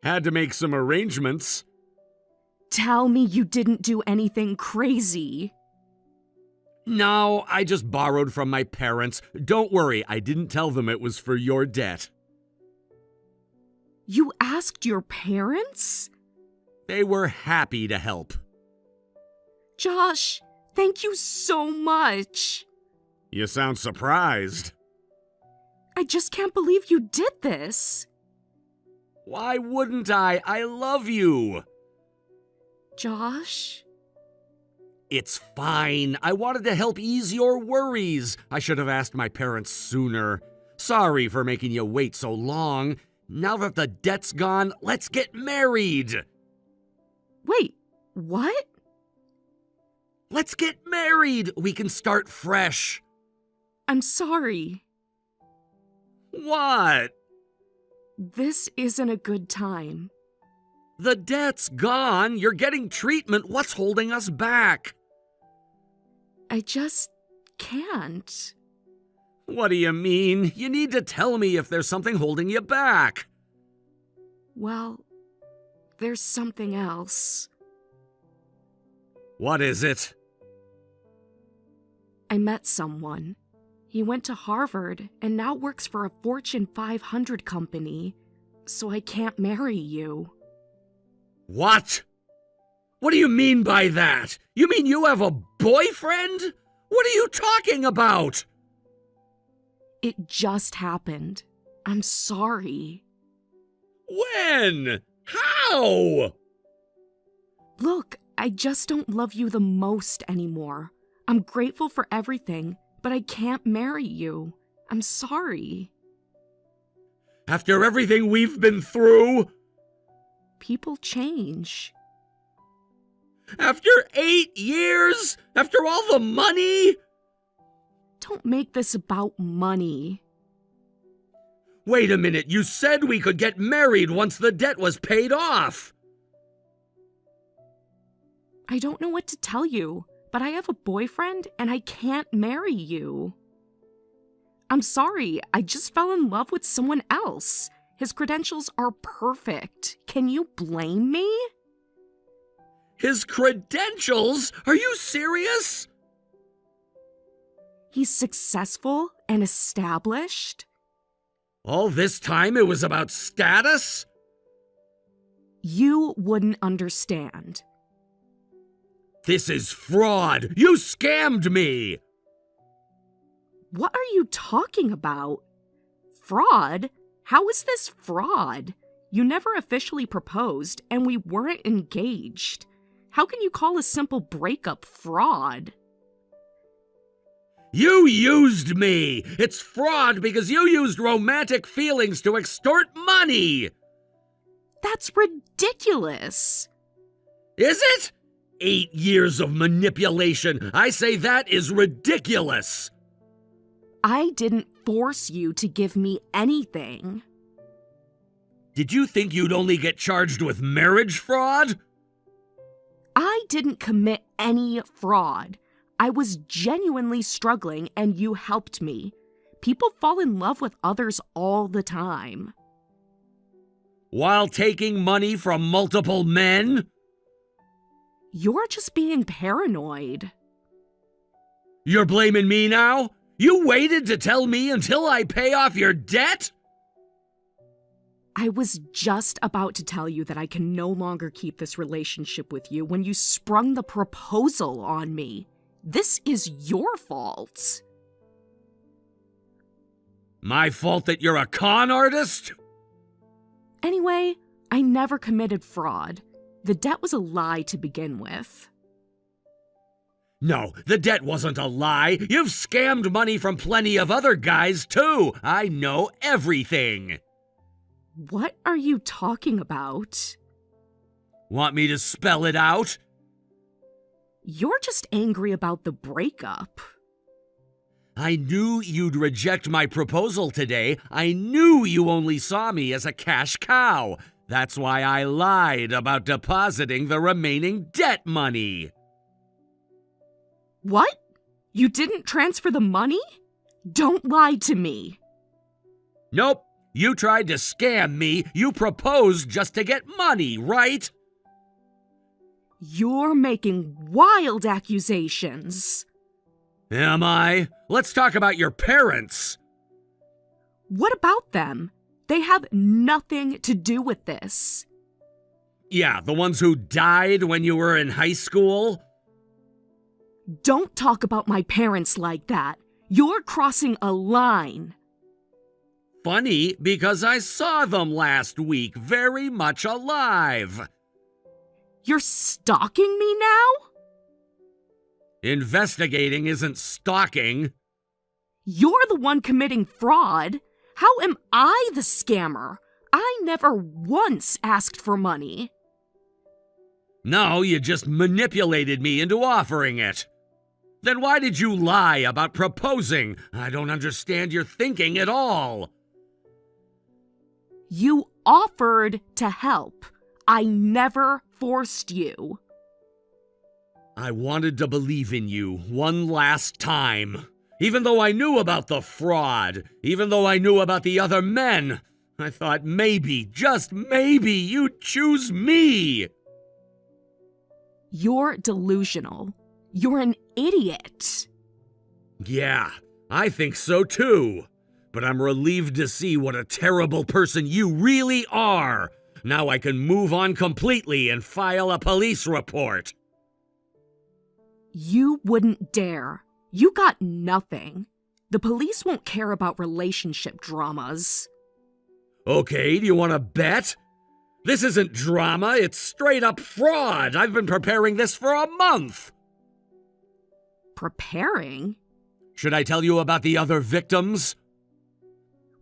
Had to make some arrangements. Tell me you didn't do anything crazy. No, I just borrowed from my parents. Don't worry, I didn't tell them it was for your debt. You asked your parents? They were happy to help. Josh, thank you so much. You sound surprised. I just can't believe you did this. Why wouldn't I? I love you. Josh? It's fine. I wanted to help ease your worries. I should have asked my parents sooner. Sorry for making you wait so long. Now that the debt's gone, let's get married. Wait, what? Let's get married. We can start fresh. I'm sorry. What? This isn't a good time. The debt's gone. You're getting treatment. What's holding us back? I just can't. What do you mean? You need to tell me if there's something holding you back. Well, there's something else. What is it? I met someone. He went to Harvard and now works for a Fortune 500 company, so I can't marry you. What? What do you mean by that? You mean you have a boyfriend? What are you talking about? It just happened. I'm sorry. When? How? Look, I just don't love you the most anymore. I'm grateful for everything, but I can't marry you. I'm sorry. After everything we've been through? People change. After 8 years? After all the money? Don't make this about money. Wait a minute, you said we could get married once the debt was paid off. I don't know what to tell you, but I have a boyfriend and I can't marry you. I'm sorry, I just fell in love with someone else. His credentials are perfect. Can you blame me? His credentials? Are you serious? He's successful and established. All this time it was about status? You wouldn't understand. This is fraud. You scammed me. What are you talking about? Fraud? How is this fraud? You never officially proposed, and we weren't engaged. How can you call a simple breakup fraud? You used me. It's fraud because you used romantic feelings to extort money. That's ridiculous. Is it? 8 years of manipulation. I say that is ridiculous. I didn't force you to give me anything. Did you think you'd only get charged with marriage fraud? I didn't commit any fraud. I was genuinely struggling and you helped me. People fall in love with others all the time. While taking money from multiple men? You're just being paranoid. You're blaming me now? You waited to tell me until I pay off your debt? I was just about to tell you that I can no longer keep this relationship with you when you sprung the proposal on me. This is your fault. My fault that you're a con artist? Anyway, I never committed fraud. The debt was a lie to begin with. No, the debt wasn't a lie. You've scammed money from plenty of other guys, too. I know everything. What are you talking about? Want me to spell it out? You're just angry about the breakup. I knew you'd reject my proposal today. I knew you only saw me as a cash cow. That's why I lied about depositing the remaining debt money. What? You didn't transfer the money? Don't lie to me. Nope. You tried to scam me. You proposed just to get money, right? You're making wild accusations. Am I? Let's talk about your parents. What about them? They have nothing to do with this. Yeah, the ones who died when you were in high school? Don't talk about my parents like that. You're crossing a line. Funny, because I saw them last week, very much alive. You're stalking me now? Investigating isn't stalking. You're the one committing fraud. How am I the scammer? I never once asked for money. No, you just manipulated me into offering it. Then why did you lie about proposing? I don't understand your thinking at all. You offered to help. I never forced you. I wanted to believe in you one last time. Even though I knew about the fraud, even though I knew about the other men, I thought maybe, just maybe, you'd choose me. You're delusional. You're an idiot. Yeah, I think so too. But I'm relieved to see what a terrible person you really are. Now I can move on completely and file a police report. You wouldn't dare. You got nothing. The police won't care about relationship dramas. Okay, do you want to bet? This isn't drama, it's straight up fraud. I've been preparing this for a month. Preparing? Should I tell you about the other victims?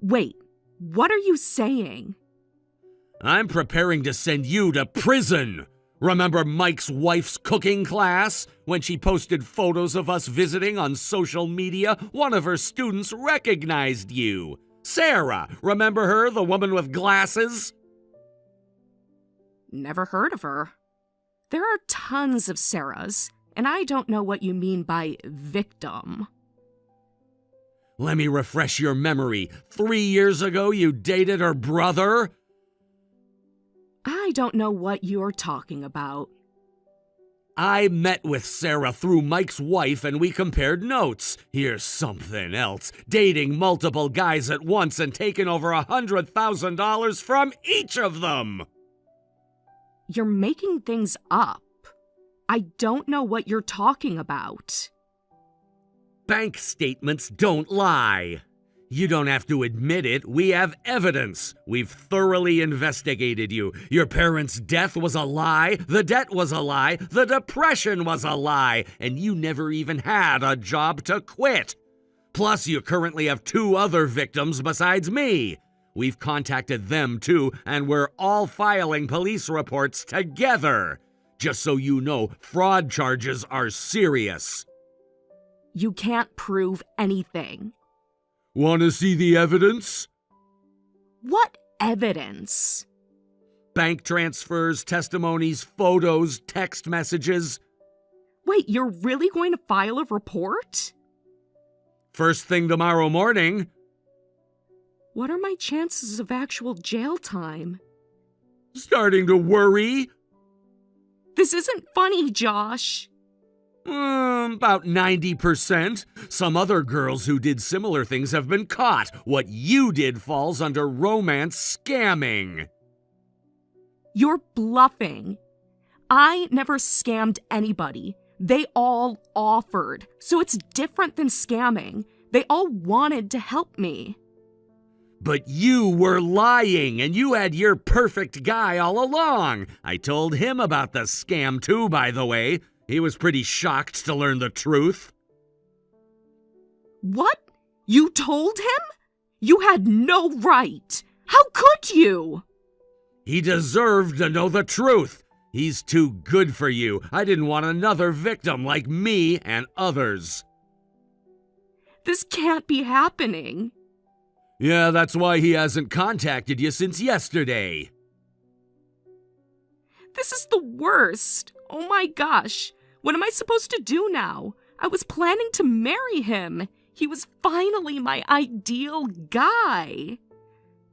Wait, what are you saying? I'm preparing to send you to prison. Remember Mike's wife's cooking class? When she posted photos of us visiting on social media, one of her students recognized you. Sarah, remember her, the woman with glasses? Never heard of her. There are tons of Sarahs, and I don't know what you mean by victim. Let me refresh your memory. 3 years ago, you dated her brother? I don't know what you're talking about. I met with Sarah through Mike's wife and we compared notes. Here's something else. Dating multiple guys at once and taking over $100,000 from each of them. You're making things up. I don't know what you're talking about. Bank statements don't lie. You don't have to admit it. We have evidence. We've thoroughly investigated you. Your parents' death was a lie. The debt was a lie. The depression was a lie. And you never even had a job to quit. Plus, you currently have 2 other victims besides me. We've contacted them too, and we're all filing police reports together. Just so you know, fraud charges are serious. You can't prove anything. Want to see the evidence? What evidence? Bank transfers, testimonies, photos, text messages. Wait, you're really going to file a report? First thing tomorrow morning. What are my chances of actual jail time? Starting to worry? This isn't funny, Josh. About 90%. Some other girls who did similar things have been caught. What you did falls under romance scamming. You're bluffing. I never scammed anybody. They all offered. So it's different than scamming. They all wanted to help me. But you were lying, and you had your perfect guy all along. I told him about the scam too, by the way. He was pretty shocked to learn the truth. What? You told him? You had no right. How could you? He deserved to know the truth. He's too good for you. I didn't want another victim like me and others. This can't be happening. Yeah, that's why he hasn't contacted you since yesterday. This is the worst. Oh my gosh. What am I supposed to do now? I was planning to marry him. He was finally my ideal guy.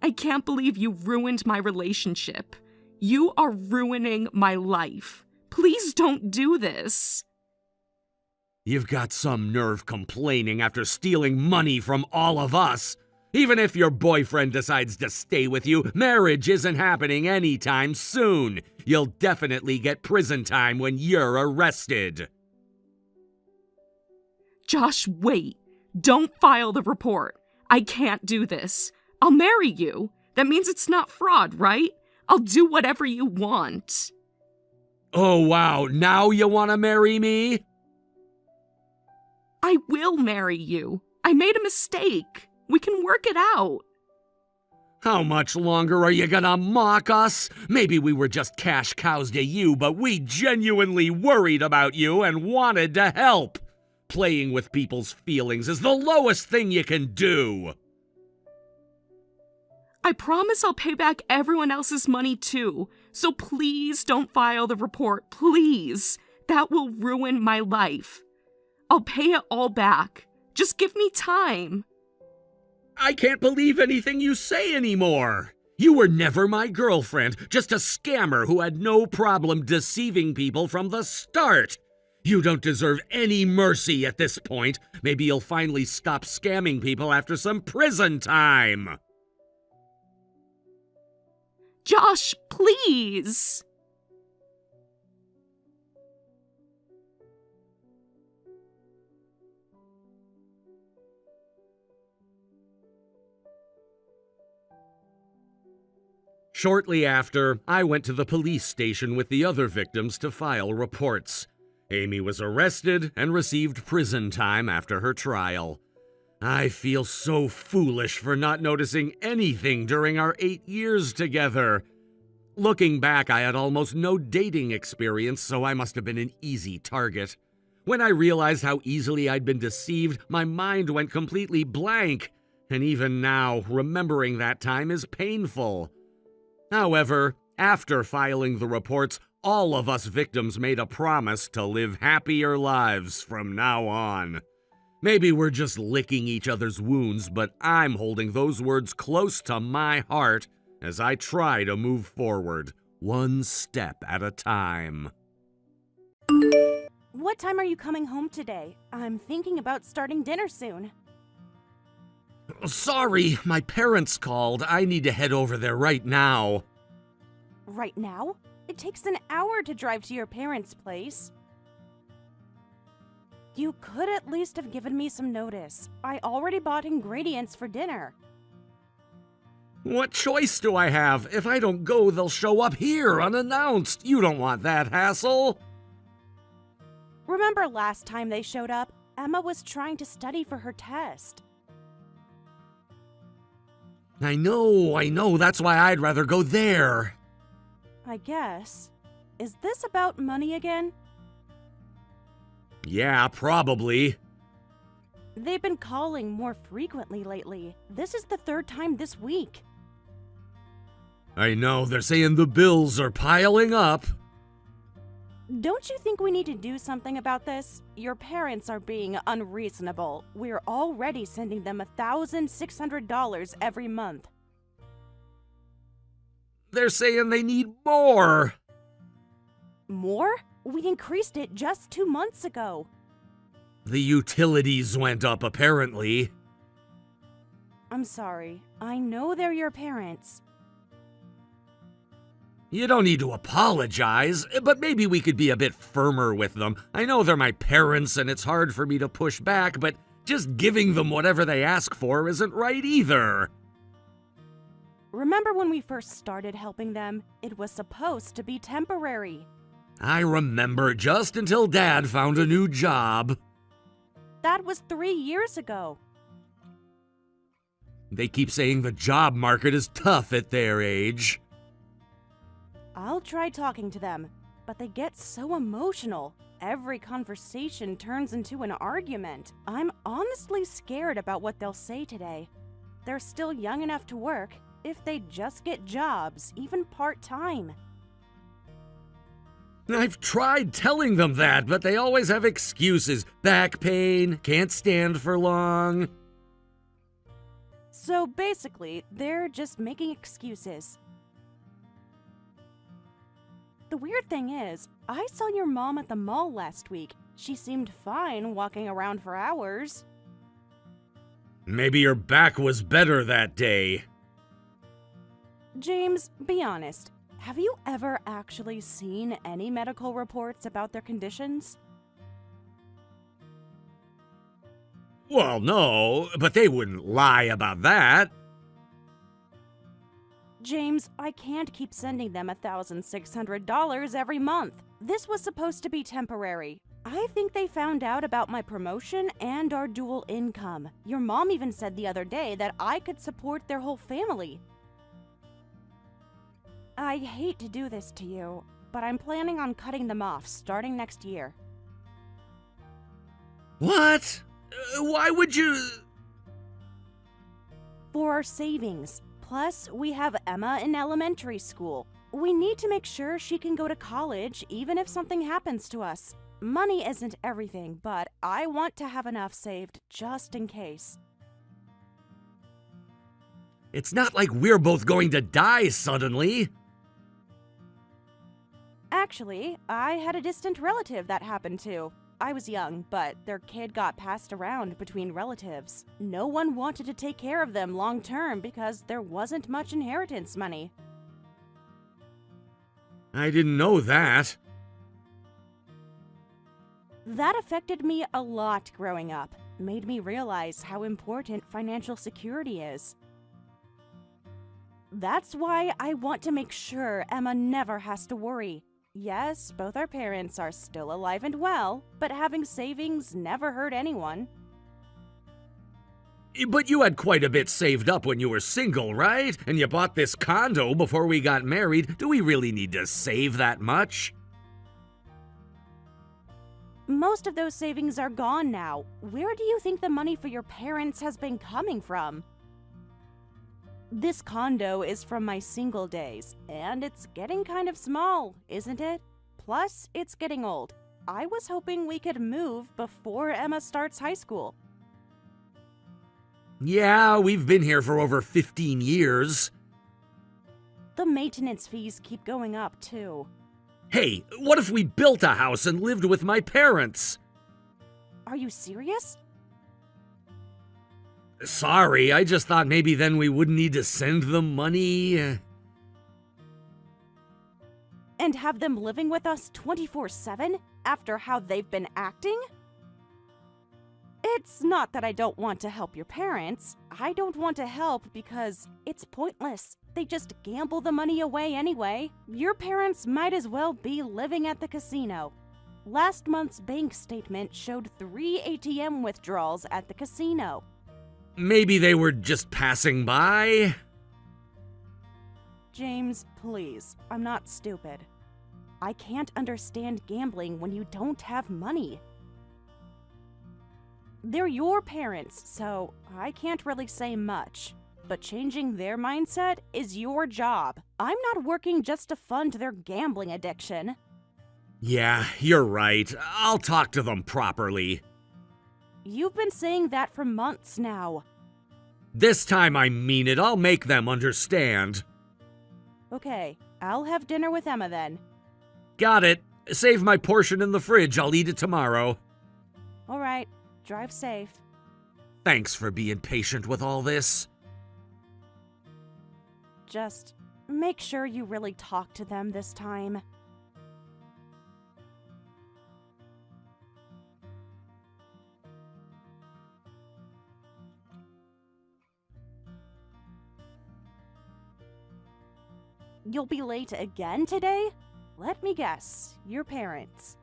I can't believe you ruined my relationship. You are ruining my life. Please don't do this. You've got some nerve complaining after stealing money from all of us. Even if your boyfriend decides to stay with you, marriage isn't happening anytime soon. You'll definitely get prison time when you're arrested. Josh, wait. Don't file the report. I can't do this. I'll marry you. That means it's not fraud, right? I'll do whatever you want. Oh, wow. Now you want to marry me? I will marry you. I made a mistake. We can work it out. How much longer are you gonna mock us? Maybe we were just cash cows to you, but we genuinely worried about you and wanted to help. Playing with people's feelings is the lowest thing you can do. I promise I'll pay back everyone else's money too, so please don't file the report, please. That will ruin my life. I'll pay it all back. Just give me time. I can't believe anything you say anymore. You were never my girlfriend, just a scammer who had no problem deceiving people from the start. You don't deserve any mercy at this point. Maybe you'll finally stop scamming people after some prison time. Josh, please. Shortly after, I went to the police station with the other victims to file reports. Amy was arrested and received prison time after her trial. I feel so foolish for not noticing anything during our 8 years together. Looking back, I had almost no dating experience, so I must have been an easy target. When I realized how easily I'd been deceived, my mind went completely blank, and even now, remembering that time is painful. However, after filing the reports, all of us victims made a promise to live happier lives from now on. Maybe we're just licking each other's wounds, but I'm holding those words close to my heart as I try to move forward, one step at a time. What time are you coming home today? I'm thinking about starting dinner soon. Sorry, my parents called. I need to head over there right now. Right now? It takes an hour to drive to your parents' place. You could at least have given me some notice. I already bought ingredients for dinner. What choice do I have? If I don't go, they'll show up here unannounced. You don't want that hassle. Remember last time they showed up? Emma was trying to study for her test. I know. That's why I'd rather go there. I guess. Is this about money again? Yeah, probably. They've been calling more frequently lately. This is the third time this week. I know, they're saying the bills are piling up. Don't you think we need to do something about this? Your parents are being unreasonable. We're already sending them $1,600 every month. They're saying they need more. More? We increased it just 2 months ago. The utilities went up, apparently. I'm sorry. I know they're your parents. You don't need to apologize, but maybe we could be a bit firmer with them. I know they're my parents and it's hard for me to push back, but just giving them whatever they ask for isn't right either. Remember when we first started helping them? It was supposed to be temporary. I remember, just until Dad found a new job. That was 3 years ago. They keep saying the job market is tough at their age. I'll try talking to them. but they get so emotional. Every conversation turns into an argument. I'm honestly scared about what they'll say today. They're still young enough to work if they just get jobs, even part-time. I've tried telling them that, but they always have excuses. Back pain, can't stand for long. So basically, they're just making excuses. The weird thing is, I saw your mom at the mall last week. She seemed fine walking around for hours. Maybe your back was better that day. James, be honest. Have you ever actually seen any medical reports about their conditions? Well, no, but they wouldn't lie about that. James, I can't keep sending them $1,600 every month. This was supposed to be temporary. I think they found out about my promotion and our dual income. Your mom even said the other day that I could support their whole family. I hate to do this to you, but I'm planning on cutting them off starting next year. What? Why would you... For our savings. Plus, we have Emma in elementary school. We need to make sure she can go to college even if something happens to us. Money isn't everything, but I want to have enough saved just in case. It's not like we're both going to die suddenly. Actually, I had a distant relative that happened to. I was young, but their kid got passed around between relatives. No one wanted to take care of them long term because there wasn't much inheritance money. I didn't know that. That affected me a lot growing up. Made me realize how important financial security is. That's why I want to make sure Emma never has to worry. Yes, both our parents are still alive and well, but having savings never hurt anyone. But you had quite a bit saved up when you were single, right? And you bought this condo before we got married. Do we really need to save that much? Most of those savings are gone now. Where do you think the money for your parents has been coming from? This condo is from my single days, and it's getting kind of small, isn't it? Plus, it's getting old. I was hoping we could move before Emma starts high school. Yeah, we've been here for over 15 years. The maintenance fees keep going up, too. Hey, what if we built a house and lived with my parents? Are you serious? Sorry, I just thought maybe then we wouldn't need to send them money. And have them living with us 24/7 after how they've been acting? It's not that I don't want to help your parents. I don't want to help because it's pointless. They just gamble the money away anyway. Your parents might as well be living at the casino. Last month's bank statement showed 3 ATM withdrawals at the casino. Maybe they were just passing by? James, please, I'm not stupid. I can't understand gambling when you don't have money. They're your parents, so I can't really say much. But changing their mindset is your job. I'm not working just to fund their gambling addiction. Yeah, you're right. I'll talk to them properly. You've been saying that for months now. This time I mean it. I'll make them understand. Okay, I'll have dinner with Emma then. Got it. Save my portion in the fridge. I'll eat it tomorrow. All right, drive safe. Thanks for being patient with all this. Just make sure you really talk to them this time. You'll be late again today? Let me guess, your parents.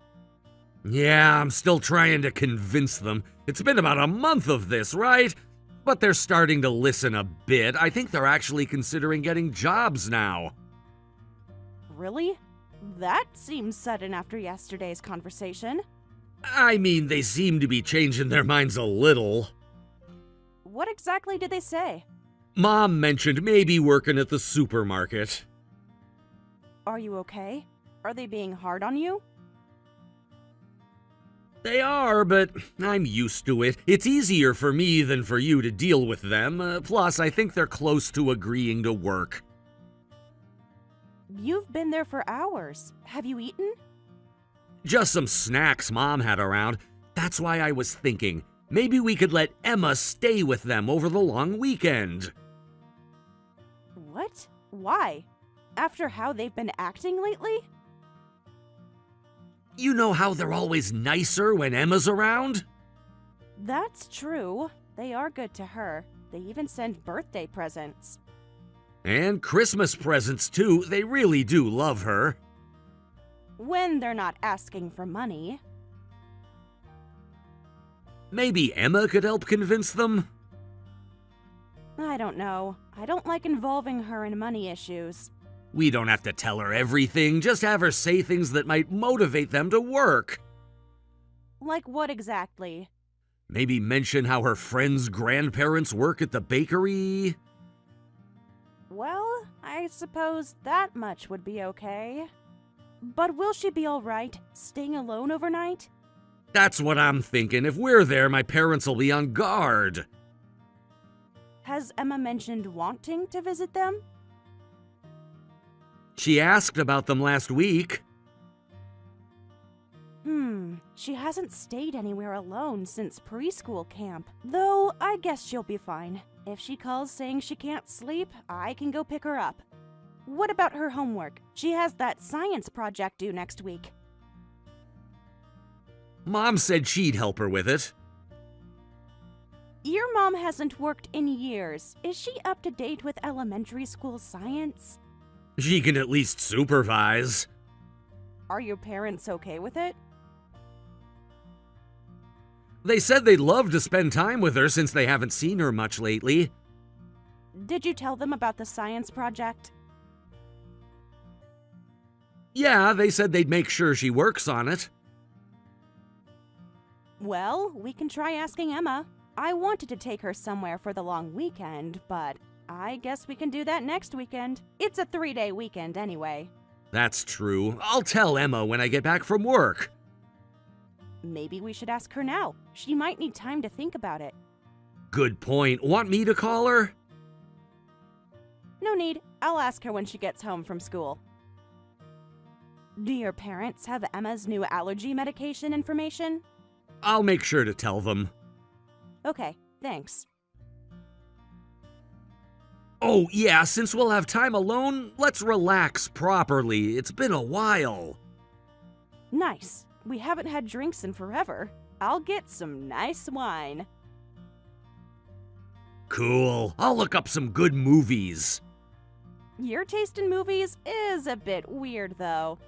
Yeah, I'm still trying to convince them. It's been about a month of this, right? But they're starting to listen a bit. I think they're actually considering getting jobs now. Really? That seems sudden after yesterday's conversation. I mean, they seem to be changing their minds a little. What exactly did they say? Mom mentioned maybe working at the supermarket. Are you okay? Are they being hard on you? They are, but I'm used to it. It's easier for me than for you to deal with them. Plus, I think they're close to agreeing to work. You've been there for hours. Have you eaten? Just some snacks Mom had around. That's why I was thinking, maybe we could let Emma stay with them over the long weekend. What? Why? After how they've been acting lately? You know how they're always nicer when Emma's around? That's true. They are good to her. They even send birthday presents. And Christmas presents too. They really do love her. When they're not asking for money. Maybe Emma could help convince them? I don't know. I don't like involving her in money issues. We don't have to tell her everything, just have her say things that might motivate them to work. Like what exactly? Maybe mention how her friends' grandparents work at the bakery. Well, I suppose that much would be okay. But will she be alright, staying alone overnight? That's what I'm thinking. If we're there, my parents will be on guard. Has Emma mentioned wanting to visit them? She asked about them last week. She hasn't stayed anywhere alone since preschool camp. Though, I guess she'll be fine. If she calls saying she can't sleep, I can go pick her up. What about her homework? She has that science project due next week. Mom said she'd help her with it. Your mom hasn't worked in years. Is she up to date with elementary school science? She can at least supervise. Are your parents okay with it? They said they'd love to spend time with her since they haven't seen her much lately. Did you tell them about the science project? Yeah, they said they'd make sure she works on it. Well, we can try asking Emma. I wanted to take her somewhere for the long weekend, but I guess we can do that next weekend. It's a 3-day weekend anyway. That's true. I'll tell Emma when I get back from work. Maybe we should ask her now. She might need time to think about it. Good point. Want me to call her? No need. I'll ask her when she gets home from school. Do your parents have Emma's new allergy medication information? I'll make sure to tell them. Okay, thanks. Oh, yeah, since we'll have time alone, let's relax properly. It's been a while. Nice. We haven't had drinks in forever. I'll get some nice wine. Cool. I'll look up some good movies. Your taste in movies is a bit weird, though.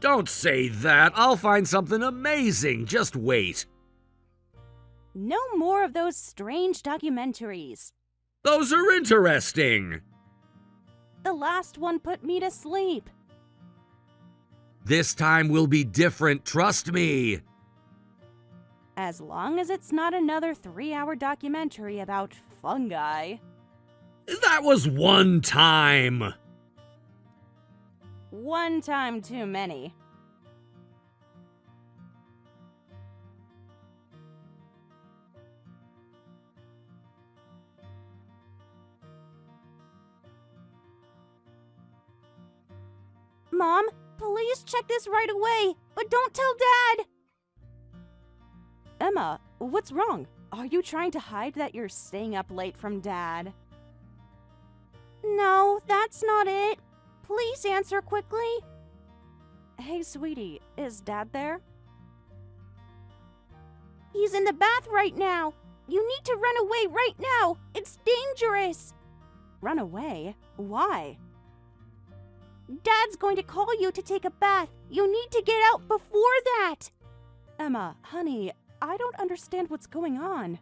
Don't say that. I'll find something amazing. Just wait. No more of those strange documentaries. Those are interesting. The last one put me to sleep. This time will be different, trust me. As long as it's not another 3-hour documentary about fungi. That was one time. One time too many. Mom, please check this right away, but don't tell Dad! Emma, what's wrong? Are you trying to hide that you're staying up late from Dad? No, that's not it. Please answer quickly. Hey, sweetie, is Dad there? He's in the bath right now. You need to run away right now. It's dangerous. Run away? Why? Dad's going to call you to take a bath. You need to get out before that. Emma, honey, I don't understand what's going on.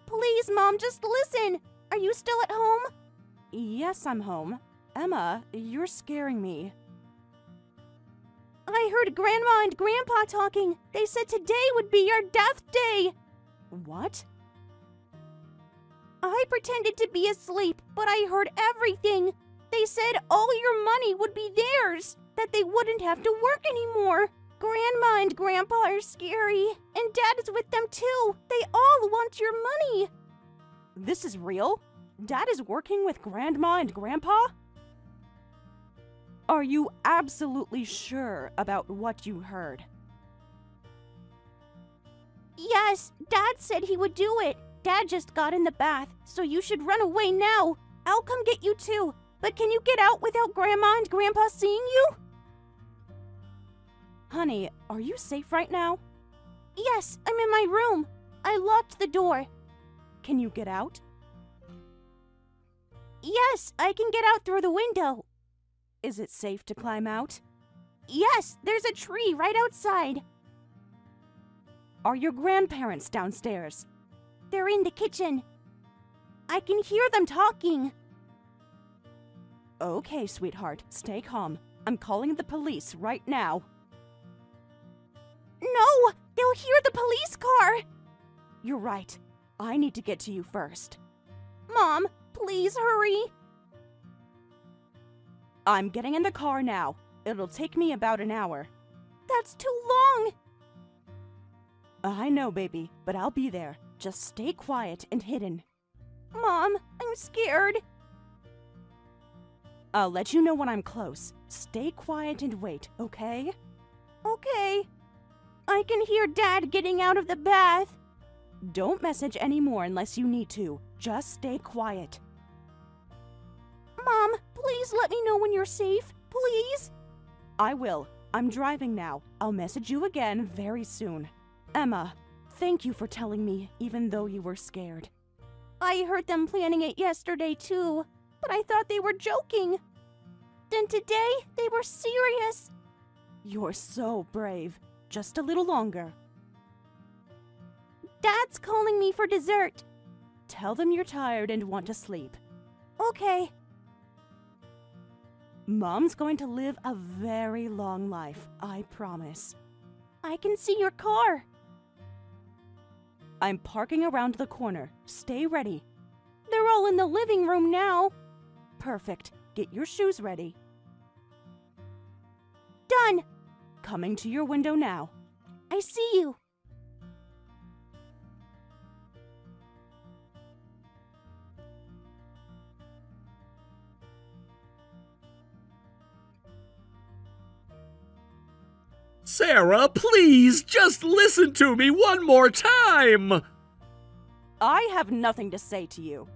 Please, Mom, just listen. Are you still at home? Yes, I'm home. Emma, you're scaring me. I heard Grandma and Grandpa talking. They said today would be your death day. What? I pretended to be asleep, but I heard everything. They said all your money would be theirs, that they wouldn't have to work anymore. Grandma and Grandpa are scary, and Dad is with them too. They all want your money. This is real? Dad is working with Grandma and Grandpa? Are you absolutely sure about what you heard? Yes, Dad said he would do it. Dad just got in the bath, so you should run away now. I'll come get you too, but can you get out without Grandma and Grandpa seeing you? Honey, are you safe right now? Yes, I'm in my room. I locked the door. Can you get out? Yes, I can get out through the window. Is it safe to climb out? Yes, there's a tree right outside. Are your grandparents downstairs? They're in the kitchen. I can hear them talking. Okay, sweetheart, stay calm. I'm calling the police right now. No! They'll hear the police car! You're right. I need to get to you first. Mom, please hurry. I'm getting in the car now. It'll take me about an hour. That's too long! I know, baby, but I'll be there. Just stay quiet and hidden. Mom, I'm scared. I'll let you know when I'm close. Stay quiet and wait, okay? Okay. I can hear Dad getting out of the bath. Don't message anymore unless you need to. Just stay quiet. Mom, please let me know when you're safe, please. I will. I'm driving now. I'll message you again very soon. Emma, thank you for telling me, even though you were scared. I heard them planning it yesterday, too, but I thought they were joking. Then today, they were serious. You're so brave. Just a little longer. Dad's calling me for dessert. Tell them you're tired and want to sleep. Okay. Mom's going to live a very long life, I promise. I can see your car. I'm parking around the corner. Stay ready. They're all in the living room now. Perfect. Get your shoes ready. Done. Coming to your window now. I see you. Sarah, please, just listen to me one more time! I have nothing to say to you.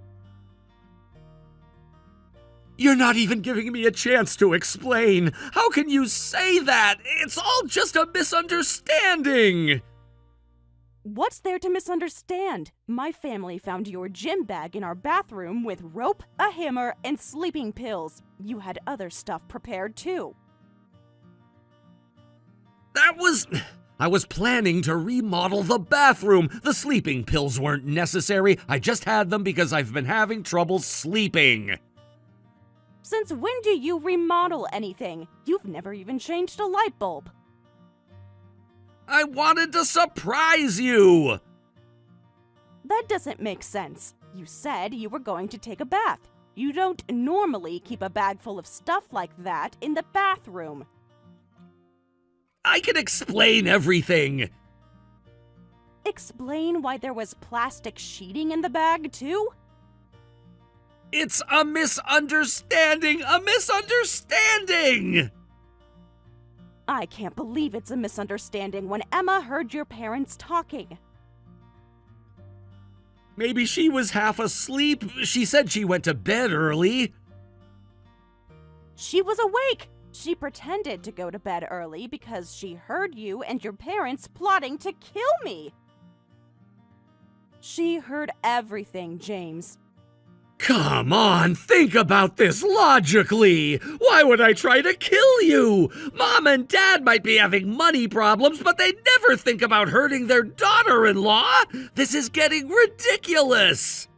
You're not even giving me a chance to explain. How can you say that? It's all just a misunderstanding. What's there to misunderstand? My family found your gym bag in our bathroom with rope, a hammer, and sleeping pills. You had other stuff prepared too. I was planning to remodel the bathroom. The sleeping pills weren't necessary. I just had them because I've been having trouble sleeping. Since when do you remodel anything? You've never even changed a light bulb. I wanted to surprise you. That doesn't make sense. You said you were going to take a bath. You don't normally keep a bag full of stuff like that in the bathroom. I can explain everything. Explain why there was plastic sheeting in the bag, too? It's a misunderstanding! A misunderstanding! I can't believe it's a misunderstanding when Emma heard your parents talking. Maybe she was half asleep. She said she went to bed early. She was awake! She pretended to go to bed early because she heard you and your parents plotting to kill me. She heard everything, James. Come on, think about this logically. Why would I try to kill you? Mom and Dad might be having money problems, but they never think about hurting their daughter-in-law. This is getting ridiculous.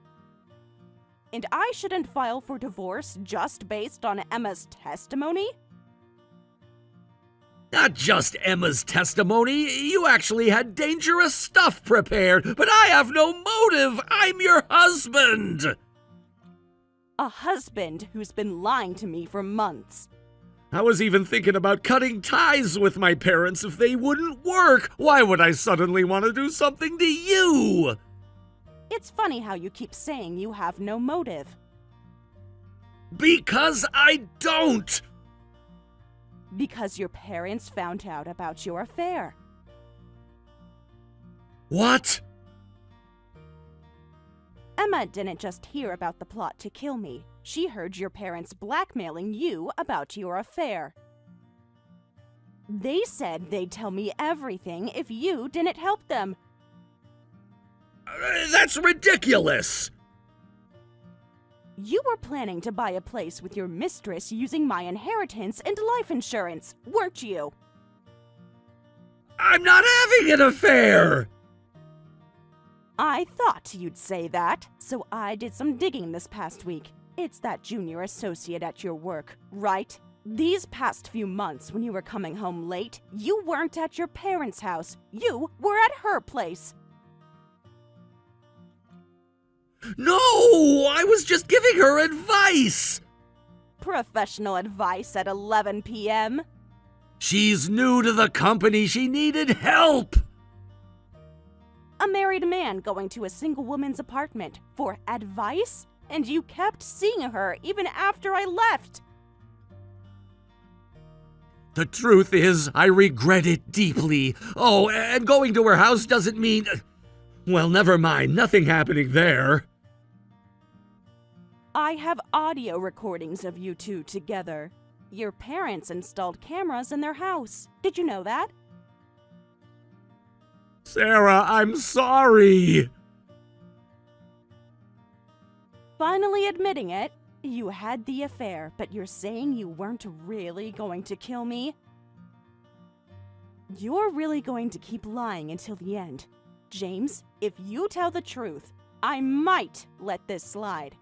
And I shouldn't file for divorce just based on Emma's testimony? Not just Emma's testimony. You actually had dangerous stuff prepared, but I have no motive. I'm your husband. A husband who's been lying to me for months. I was even thinking about cutting ties with my parents if they wouldn't work. Why would I suddenly want to do something to you? It's funny how you keep saying you have no motive. Because I don't. Because your parents found out about your affair. What? Emma didn't just hear about the plot to kill me. She heard your parents blackmailing you about your affair. They said they'd tell me everything if you didn't help them. That's ridiculous. You were planning to buy a place with your mistress using my inheritance and life insurance, weren't you? I'm not having an affair. I thought you'd say that, so I did some digging this past week. It's that junior associate at your work, right? These past few months when you were coming home late, you weren't at your parents' house. You were at her place. No, I was just giving her advice. Professional advice at 11 p.m.? She's new to the company. She needed help. A married man going to a single woman's apartment for advice? And you kept seeing her even after I left. The truth is, I regret it deeply. Oh, and going to her house doesn't mean... Well, never mind. Nothing happening there. I have audio recordings of you two together. Your parents installed cameras in their house. Did you know that? Sarah, I'm sorry. Finally admitting it, you had the affair, but you're saying you weren't really going to kill me? You're really going to keep lying until the end. James, if you tell the truth, I might let this slide.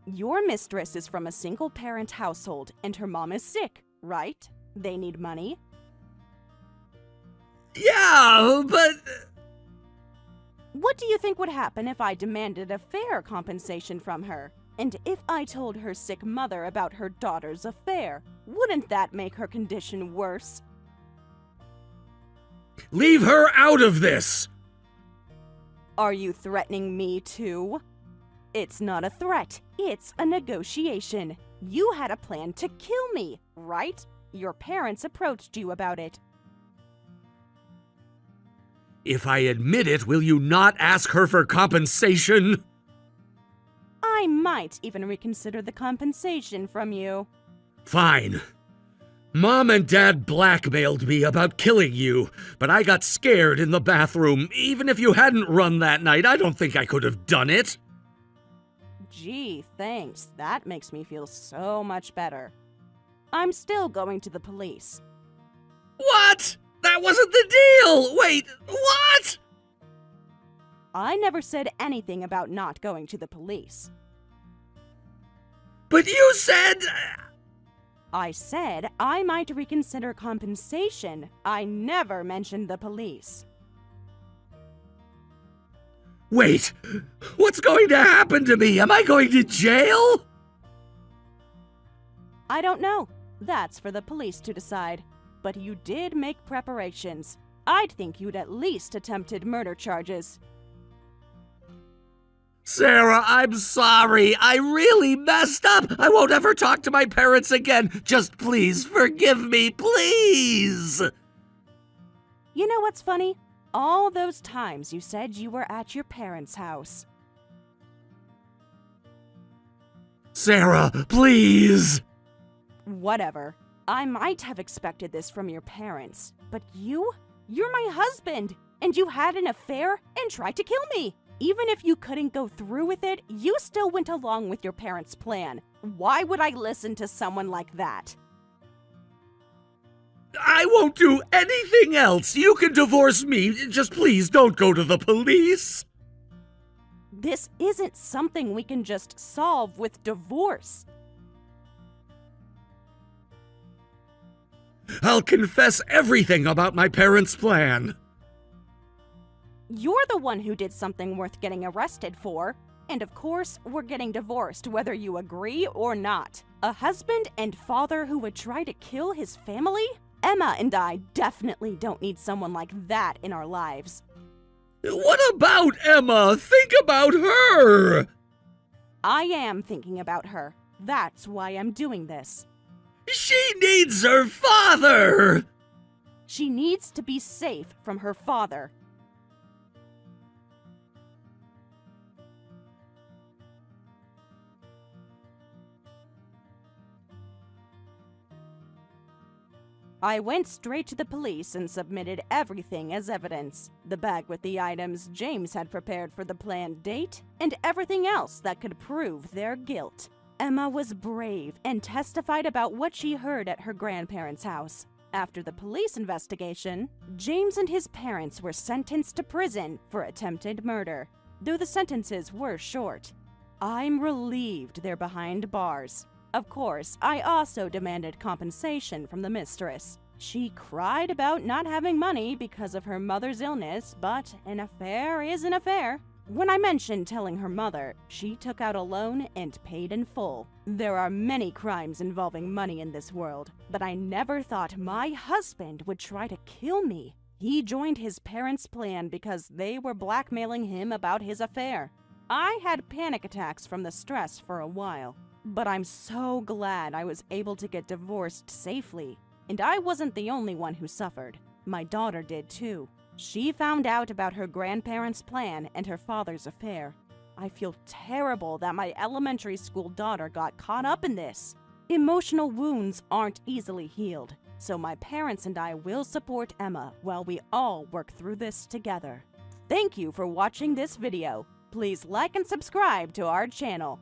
Your mistress is from a single-parent household, and her mom is sick, right? They need money. Yeah, but... What do you think would happen if I demanded a fair compensation from her? And if I told her sick mother about her daughter's affair? Wouldn't that make her condition worse? Leave her out of this! Are you threatening me too? It's not a threat, it's a negotiation. You had a plan to kill me, right? Your parents approached you about it. If I admit it, will you not ask her for compensation? I might even reconsider the compensation from you. Fine. Mom and Dad blackmailed me about killing you, but I got scared in the bathroom. Even if you hadn't run that night, I don't think I could have done it. Gee, thanks. That makes me feel so much better. I'm still going to the police. What? That wasn't the deal! Wait, what? I never said anything about not going to the police. But you said... I said I might reconsider compensation. I never mentioned the police. Wait, what's going to happen to me? Am I going to jail? I don't know. That's for the police to decide. But you did make preparations. I'd think you'd at least attempted murder charges. Sarah, I'm sorry. I really messed up. I won't ever talk to my parents again. Just please forgive me, please. You know what's funny? All those times you said you were at your parents' house. Sarah, please. Whatever. I might have expected this from your parents, but you're my husband, and you had an affair and tried to kill me. Even if you couldn't go through with it, you still went along with your parents' plan. Why would I listen to someone like that? I won't do anything else. You can divorce me. Just please don't go to the police. This isn't something we can just solve with divorce. I'll confess everything about my parents' plan. You're the one who did something worth getting arrested for. And of course, we're getting divorced whether you agree or not. A husband and father who would try to kill his family? Emma and I definitely don't need someone like that in our lives. What about Emma? Think about her! I am thinking about her. That's why I'm doing this. She needs her father! She needs to be safe from her father. I went straight to the police and submitted everything as evidence. The bag with the items James had prepared for the planned date, and everything else that could prove their guilt. Emma was brave and testified about what she heard at her grandparents' house. After the police investigation, James and his parents were sentenced to prison for attempted murder, though the sentences were short. I'm relieved they're behind bars. Of course, I also demanded compensation from the mistress. She cried about not having money because of her mother's illness, but an affair is an affair. When I mentioned telling her mother, she took out a loan and paid in full. There are many crimes involving money in this world, but I never thought my husband would try to kill me. He joined his parents' plan because they were blackmailing him about his affair. I had panic attacks from the stress for a while. But I'm so glad I was able to get divorced safely. And I wasn't the only one who suffered. My daughter did too. She found out about her grandparents' plan and her father's affair. I feel terrible that my elementary school daughter got caught up in this. Emotional wounds aren't easily healed, so my parents and I will support Emma while we all work through this together. Thank you for watching this video. Please like and subscribe to our channel.